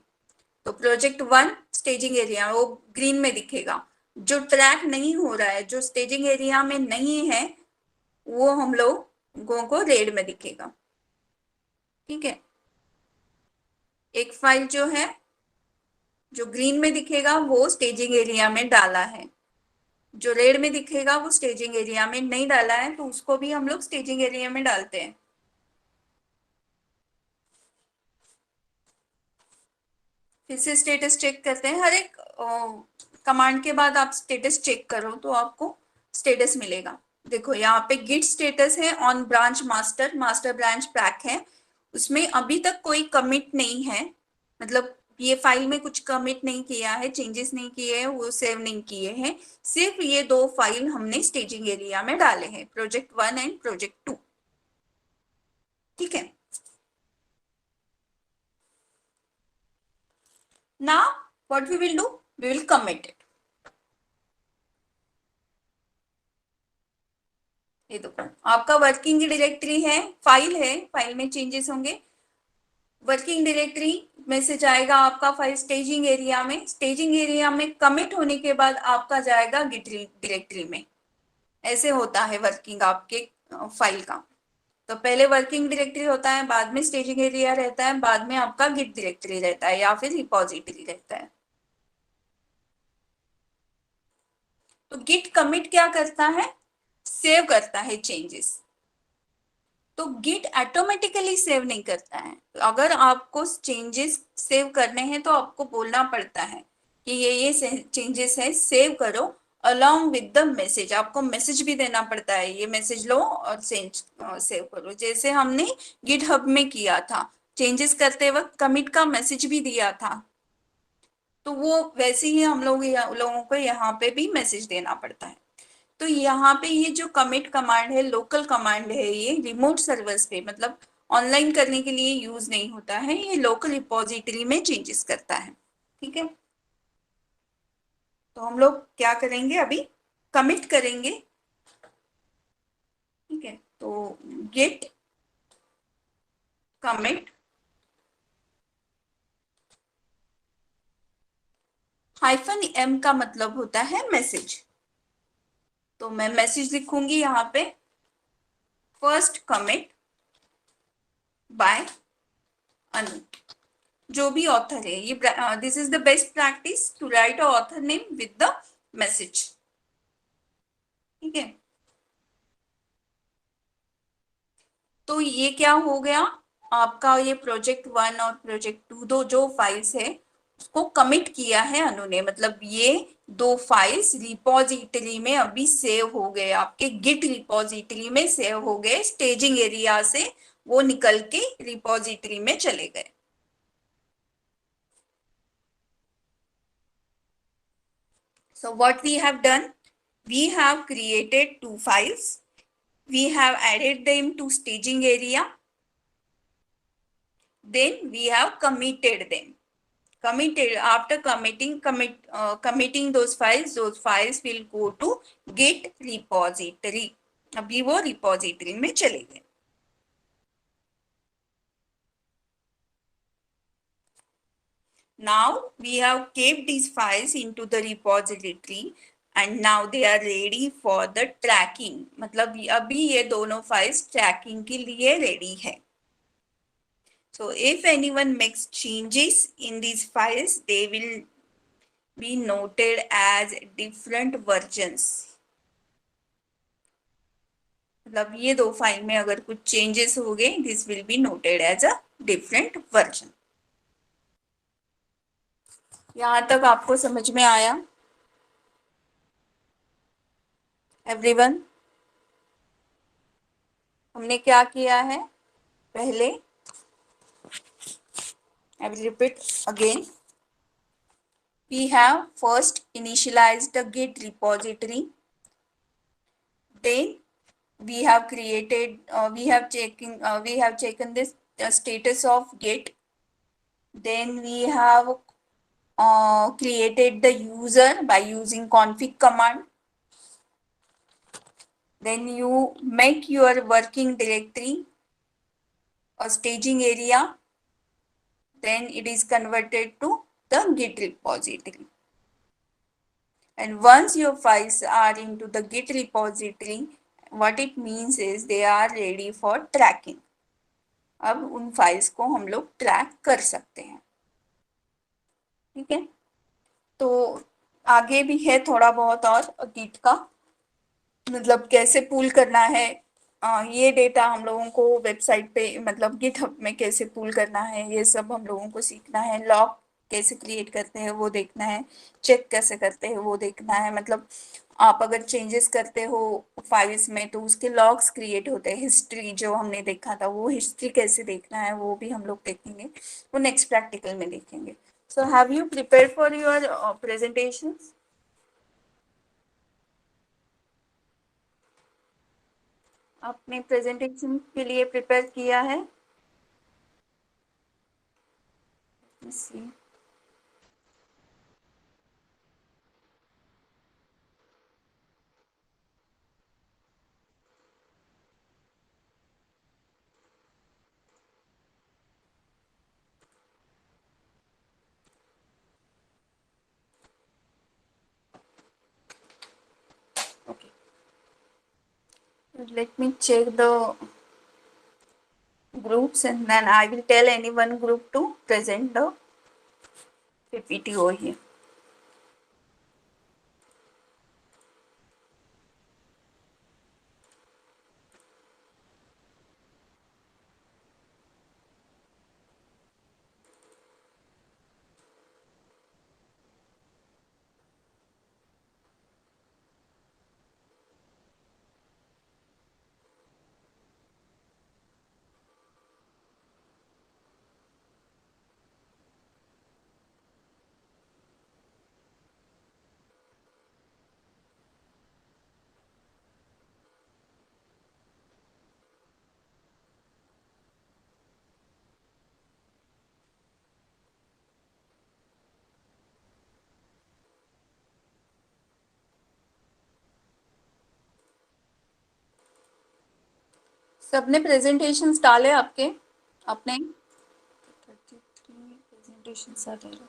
तो project1 स्टेजिंग एरिया वो ग्रीन में दिखेगा। जो ट्रैक नहीं हो रहा है, जो स्टेजिंग एरिया में नहीं है, वो हम लोगों को रेड में दिखेगा। ठीक है, एक फाइल जो है जो ग्रीन में दिखेगा वो स्टेजिंग एरिया में डाला है, जो रेड में दिखेगा वो स्टेजिंग एरिया में नहीं डाला है, तो उसको भी हम लोग स्टेजिंग एरिया में डालते हैं। फिर से स्टेटस चेक करते हैं। हर एक कमांड के बाद आप स्टेटस चेक करो तो आपको स्टेटस मिलेगा। देखो यहाँ पे गिट स्टेटस है on branch master, master branch pack है, उसमें अभी तक कोई कमिट नहीं है, मतलब ये फाइल में कुछ कमिट नहीं किया है, चेंजेस नहीं किए हैं, वो सेव नहीं किए हैं। सिर्फ ये दो फाइल हमने स्टेजिंग एरिया में डाले हैं, project1 एंड project2। ठीक है, now what we will do? We will commit it। ये देखो आपका वर्किंग डायरेक्टरी है, फाइल है, फाइल में चेंजेस होंगे। वर्किंग डायरेक्टरी में से जाएगा आपका फाइल स्टेजिंग एरिया में, स्टेजिंग एरिया में कमिट होने के बाद आपका जाएगा गिट डायरेक्टरी में। ऐसे होता है वर्किंग आपके फाइल का। तो पहले वर्किंग डायरेक्टरी होता है, बाद में स्टेजिंग एरिया रहता है, बाद में आपका गिट डायरेक्टरी रहता है या फिर रिपोजिटरी रहता है। तो गिट कमिट क्या करता है? सेव करता है चेंजेस। तो गिट ऑटोमेटिकली सेव नहीं करता है। अगर आपको चेंजेस सेव करने हैं तो आपको बोलना पड़ता है कि ये चेंजेस है, सेव करो अलोंग विद द मैसेज। आपको मैसेज भी देना पड़ता है, ये मैसेज लो और सेव करो, जैसे हमने गिट हब में किया था। चेंजेस करते वक्त कमिट का मैसेज भी दिया था, तो वो वैसे ही हम लोगों को यहाँ पे भी मैसेज देना पड़ता है। तो यहाँ पे ये जो कमिट कमांड है, लोकल कमांड है, ये रिमोट सर्वर्स पे मतलब ऑनलाइन करने के लिए यूज नहीं होता है, ये लोकल रिपोजिटरी में चेंजेस करता है। ठीक है, तो हम लोग क्या करेंगे अभी? कमिट करेंगे। ठीक है, तो गेट कमिट -m का मतलब होता है मैसेज। तो मैं मैसेज लिखूंगी यहाँ पे, फर्स्ट कमिट बाय अनु, जो भी ऑथर है। ये this is the best practice to write a author name with the message. ठीक है, तो ये क्या हो गया आपका, ये प्रोजेक्ट 1 और प्रोजेक्ट 2 दो जो फाइल्स है उसको कमिट किया है अनु ने, मतलब ये दो फाइल्स रिपोजिटरी में अभी सेव हो गए, आपके गिट रिपोजिटरी में सेव हो गए। स्टेजिंग एरिया से वो निकल के रिपोजिटरी में चले गए। So what we have done, we have created two files, we have added them to staging area, then we have committed them. Committed, after committing those files will go to git repository। अभी वो repository में चले गए। Now we have kept these files into the repository and now they are ready for the tracking। मतलब अभी ये दोनों files trekking के लिए रेडी है। So if anyone makes changes in these files, they will be noted as different versions। मतलब ये दो फाइल में अगर कुछ चेंजेस हो गए, this will be noted as a different version. यहाँ तक आपको समझ में आया एवरीवन? हमने क्या किया है पहले, I will repeat again. We have first initialized the Git repository, then we have created we have taken this status of Git, then we have created the user by using config command, then you make your working directory a staging area, then it is converted to the Git repository, and once your files are into the Git repository, what it means is they are ready for tracking। अब उन files को हम लोग track कर सकते हैं। ठीक है, तो आगे भी है थोड़ा बहुत और गिट का, मतलब कैसे पूल करना है। ये डेटा हम लोगों को वेबसाइट पे मतलब गिटहब में कैसे पूल करना है, ये सब हम लोगों को सीखना है। लॉग कैसे क्रिएट करते हैं वो देखना है, चेक कैसे करते हैं वो देखना है। मतलब आप अगर चेंजेस करते हो फाइल्स में तो उसके लॉग्स क्रिएट होते हैं। हिस्ट्री जो हमने देखा था, वो हिस्ट्री कैसे देखना है वो भी हम लोग देखेंगे, वो नेक्स्ट प्रैक्टिकल में देखेंगे। So have you prepare for your presentation? आपने प्रेजेंटेशन के लिए प्रिपेयर किया है? See. Let me check the groups and then I will tell any one group to present the PPT over here. सबने presentations डाले आपके अपने 33 प्रेजेंटेशंस आ रहे हैं.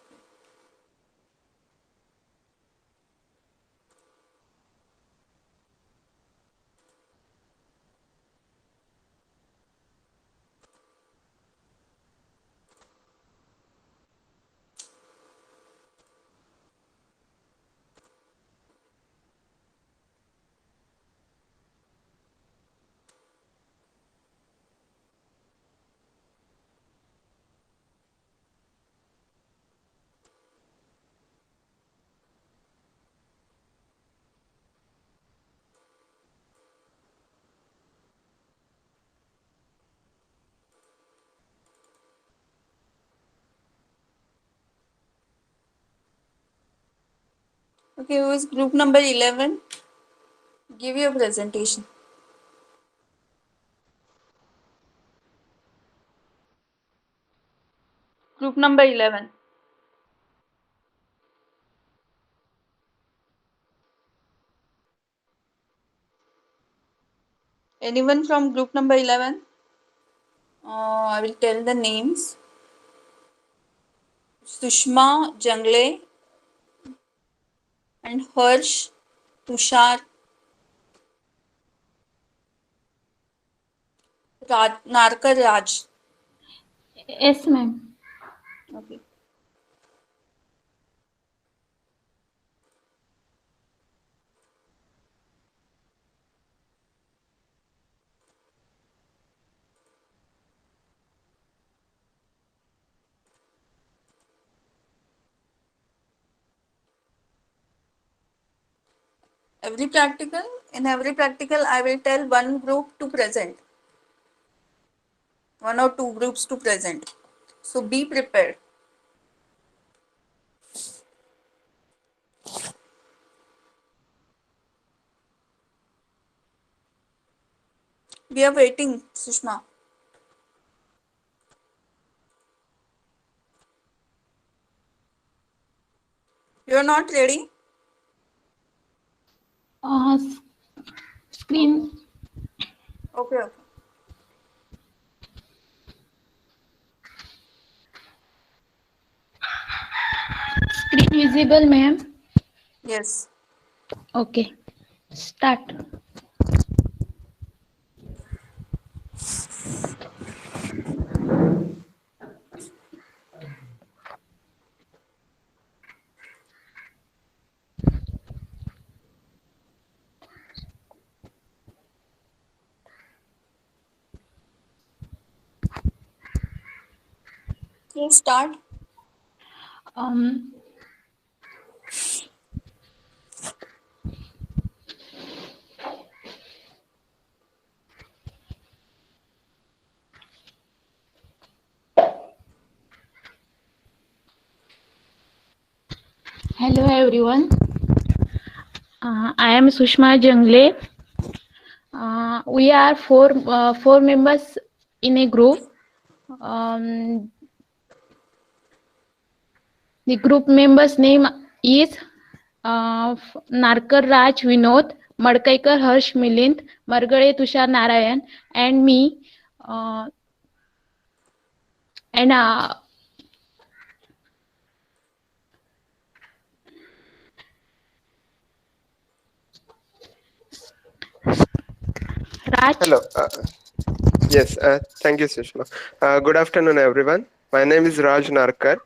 Okay, who is group number 11? Give your presentation. Group number 11. Anyone from group number 11? I will tell the names. Sushma Jangle and Harsh, Tushar, Narkar Raj. Yes, ma'am. Okay. In every practical, I will tell one group to present. One or two groups to present. So be prepared. We are waiting, Sushma. You are not ready? Screen. Okay. Screen visible, ma'am. Yes. Okay. Start. Yes, start. Um. Hello, everyone. I am Sushma Jangle. We are four members in a group. The group members' name is Narkar Raj Vinod, Madkaikar Harsh Milind, Margade Tushar Narayan, and me. And Raj. Hello. Yes, thank you, Sushma. Good afternoon, everyone. My name is Raj Narkar,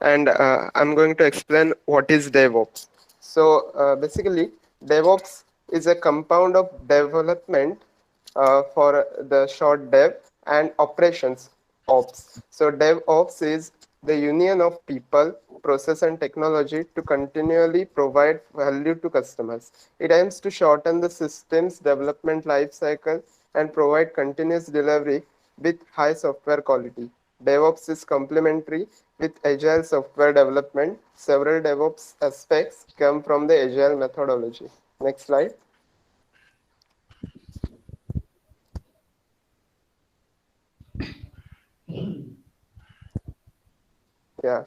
and I'm going to explain what is DevOps. So, basically, DevOps is a compound of development for the short dev and operations ops. So, DevOps is the union of people, process, and technology to continually provide value to customers. It aims to shorten the system's development lifecycle and provide continuous delivery with high software quality. DevOps is complementary with agile software development. Several DevOps aspects come from the agile methodology. Next slide. Yeah,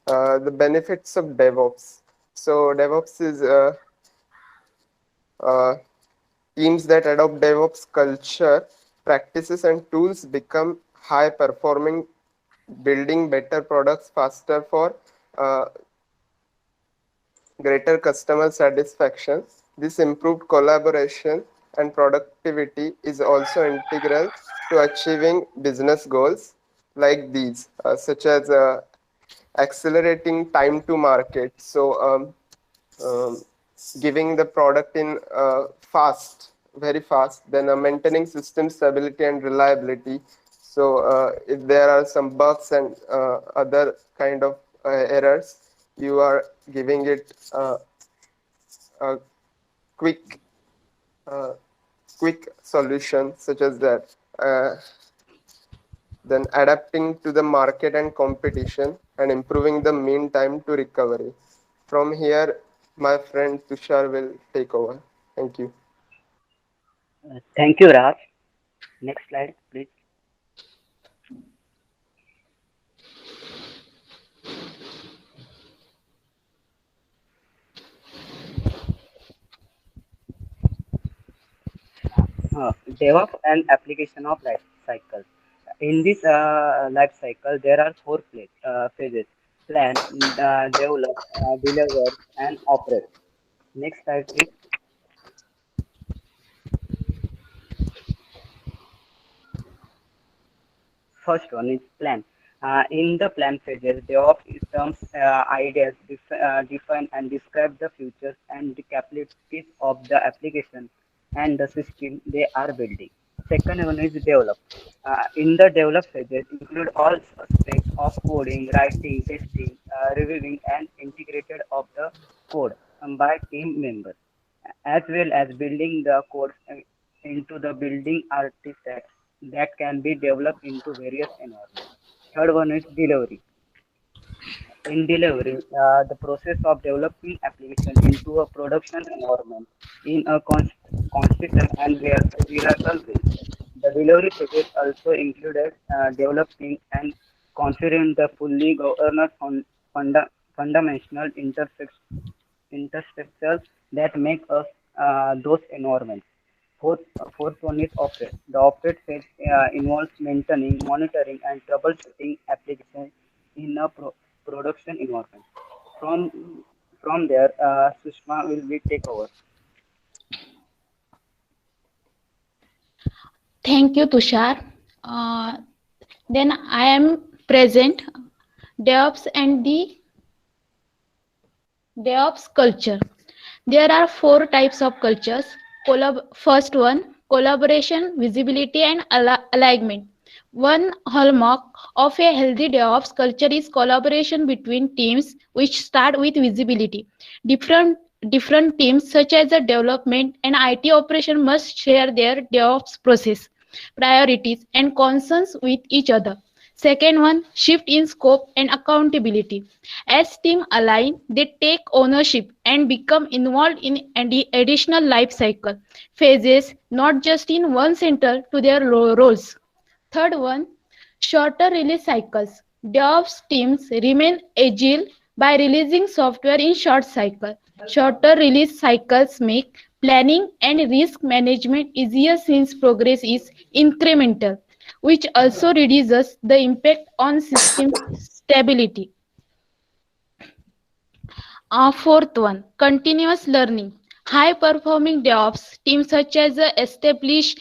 the benefits of DevOps. So DevOps is uh, teams that adopt DevOps culture, practices, and tools become high performing, building better products faster for uh, greater customer satisfaction. This improved collaboration and productivity is also integral to achieving business goals like these, such as accelerating time to market. So, um, giving the product in fast, very fast, then maintaining system stability and reliability. So if there are some bugs and other kind of errors, you are giving it a quick uh, quick solution such as that. Then adapting to the market and competition and improving the mean time to recovery. From here, my friend Tushar will take over. Thank you. Thank you, Raj. Next slide, please. DevOps and application of life cycle. In this life cycle, there are four phases: plan, develop, deliver, and operate. Next slide, please. First one is plan. In the plan phases, DevOps terms ideas, define and describe the features and the capabilities of the application and the system they are building. Second one is develop. In the develop phases, include all aspects of coding, writing, testing, reviewing, and integrated of the code by team members, as well as building the code into the building artifacts that can be developed into various environments. Third one is delivery. In delivery, the process of developing application into a production environment in a consistent and reliable way. The delivery phases also included developing and configuring the fully governed fundamental infrastructure that make us those environments. Fourth one is operate. The operate phase involves maintaining, monitoring, and troubleshooting applications in a production environment. From there, Sushma will be take over. Thank you, Tushar. Uh, then I am present DevOps and the DevOps culture. There are four types of cultures. First one, collaboration, visibility, and alignment. One hallmark of a healthy DevOps culture is collaboration between teams, which start with visibility. Different different teams, such as the development and IT operation, must share their DevOps process, priorities, and concerns with each other. Second one, shift in scope and accountability. As team align, they take ownership and become involved in additional life cycle phases, not just in one center to their roles. Third one, shorter release cycles. DevOps teams remain agile by releasing software in short cycle. Shorter release cycles make planning and risk management easier since progress is incremental, which also reduces the impact on system stability. Fourth one, continuous learning. High performing DevOps teams such as establish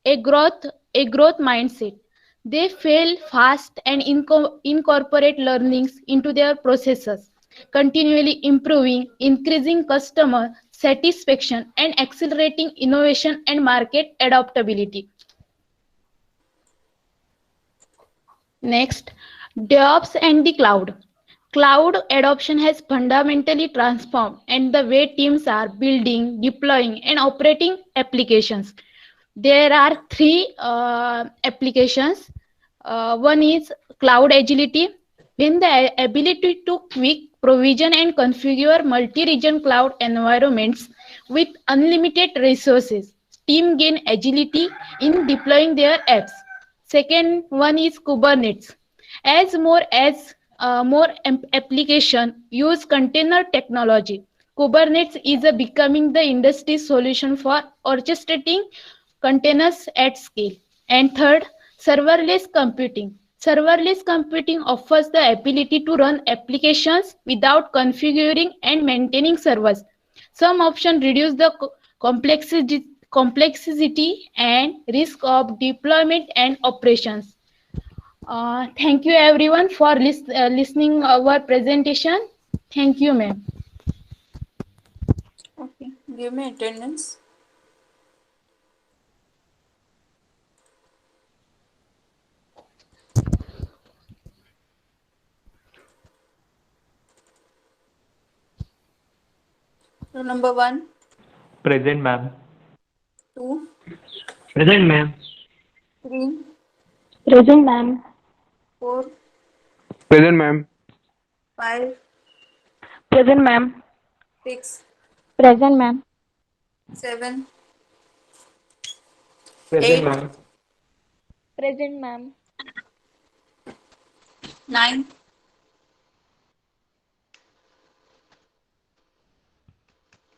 a growth mindset. They fail fast and incorporate learnings into their processes, continually improving, increasing customer satisfaction, and accelerating innovation and market adaptability. Next, DevOps and the cloud. Cloud adoption has fundamentally transformed and the way teams are building, deploying, and operating applications. There are three applications. One is cloud agility, when the ability to quick provision and configure multi-region cloud environments with unlimited resources. Team gain agility in deploying their apps. Second one is Kubernetes. As more application use container technology, Kubernetes is becoming the industry solution for orchestrating containers at scale. And third, serverless computing. Serverless computing offers the ability to run applications without configuring and maintaining servers. Some options reduce the complexity and risk of deployment and operations. Thank you everyone for listening our presentation. Thank you, ma'am. Okay, give me attendance. Roll number 1, Present, ma'am. 2, Present, ma'am. 3, Present, ma'am. 4, Present, ma'am. 5, Present, ma'am. 6, Present, ma'am. 7, Present, 8, ma'am. Present, ma'am. 9,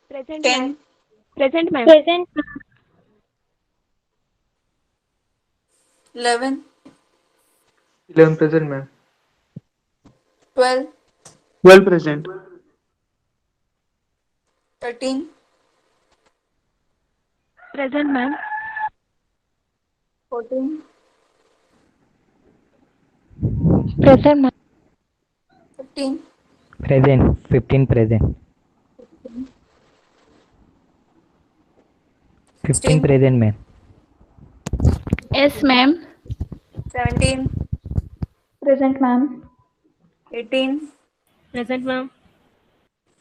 Present, 10, Present, ma'am. Present. 11, 11 present, ma'am. 12, 12 present. 13, Present, ma'am. 14, Present, ma'am. 15, Present. 15 present. 15 16, present, ma'am. Yes, ma'am. 17, Present, ma'am. 18, Present, ma'am.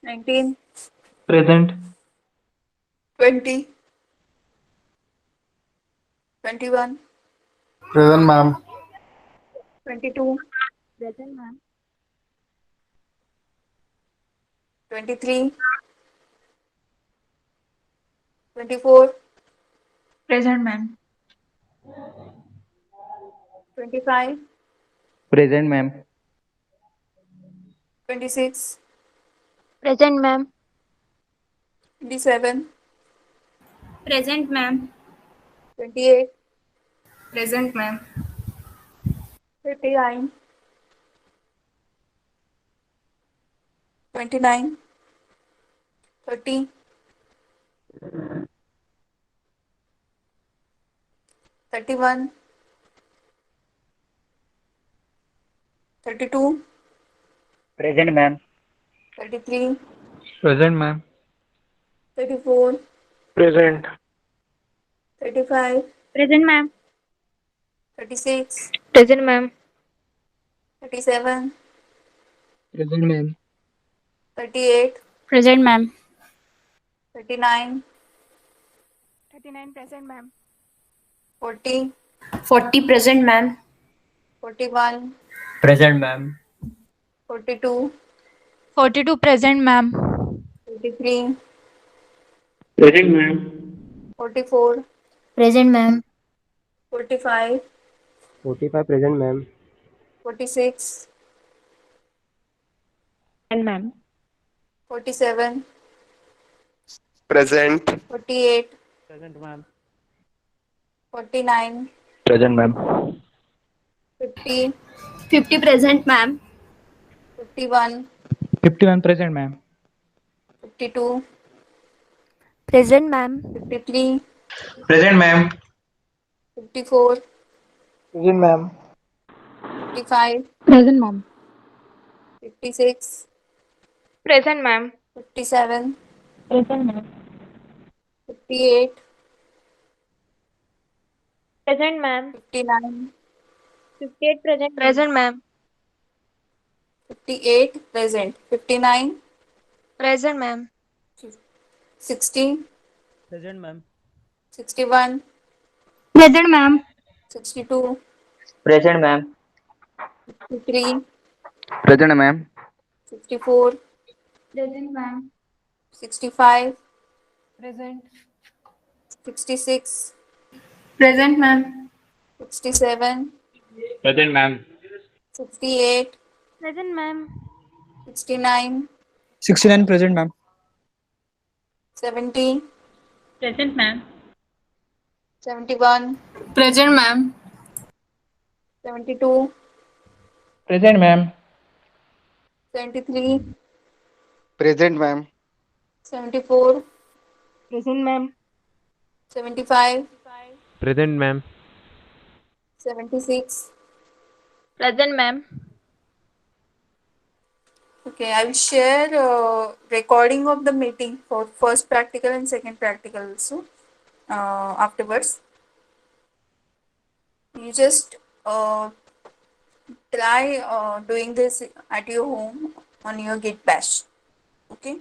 19, Present. 20, 21, Present, ma'am. 22, Present, ma'am. 23, 24, Present, ma'am. 25, Present, ma'am. 26, Present, ma'am. 27, Present, ma'am. 28, Present, ma'am. 29, 29, 30, 31, 32, Present, ma'am. 33, Present, ma'am. 34, Present. 35, Present, ma'am. 36, Present, ma'am. 37, Present, ma'am. 38, Present, ma'am. 39, 39 present, ma'am. 40, 40 present, ma'am. 41, Present, ma'am. 42, 42 present, ma'am. 43, Present, ma'am. 44, Present, ma'am. 45, 45 present, ma'am. 46, And ma'am. 47, Present. 48, Present, ma'am. 49, Present, ma'am. 50, 50 present, ma'am. 51, 51 present, ma'am. 52, Present, ma'am. 53, Present, ma'am. 54, Present, ma'am. 55, Present, ma'am. 56, Present, ma'am. 57, Present, ma'am. 58, Present, ma'am. 59, 58 present. Present, ma'am. 58 present, 59, Present, ma'am. 60, Present, ma'am. 61, Present, ma'am. 62, Present, ma'am. 63, Present, ma'am. 64, Present, ma'am. 65, Present. 66, Present, ma'am. 67, Present, ma'am. 68, Present, ma'am. 69, 69 present, ma'am. 70, Present, ma'am. 71, Present, ma'am. 72, Present, ma'am. 73, Present, ma'am. 74, Present, ma'am. 75, Present, ma'am. 76. Present, ma'am. Okay, I will share recording of the meeting for first practical and second practical also afterwards. You just try doing this at your home on your Git bash. Okay,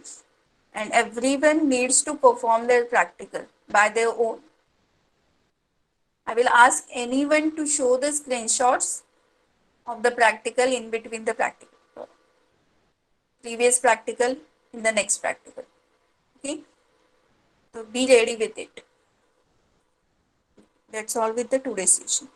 and everyone needs to perform their practical by their own. I will ask anyone to show the screenshots of the practical in between the practical. Previous practical in the next practical. Okay, so be ready with it. That's all with the today's session.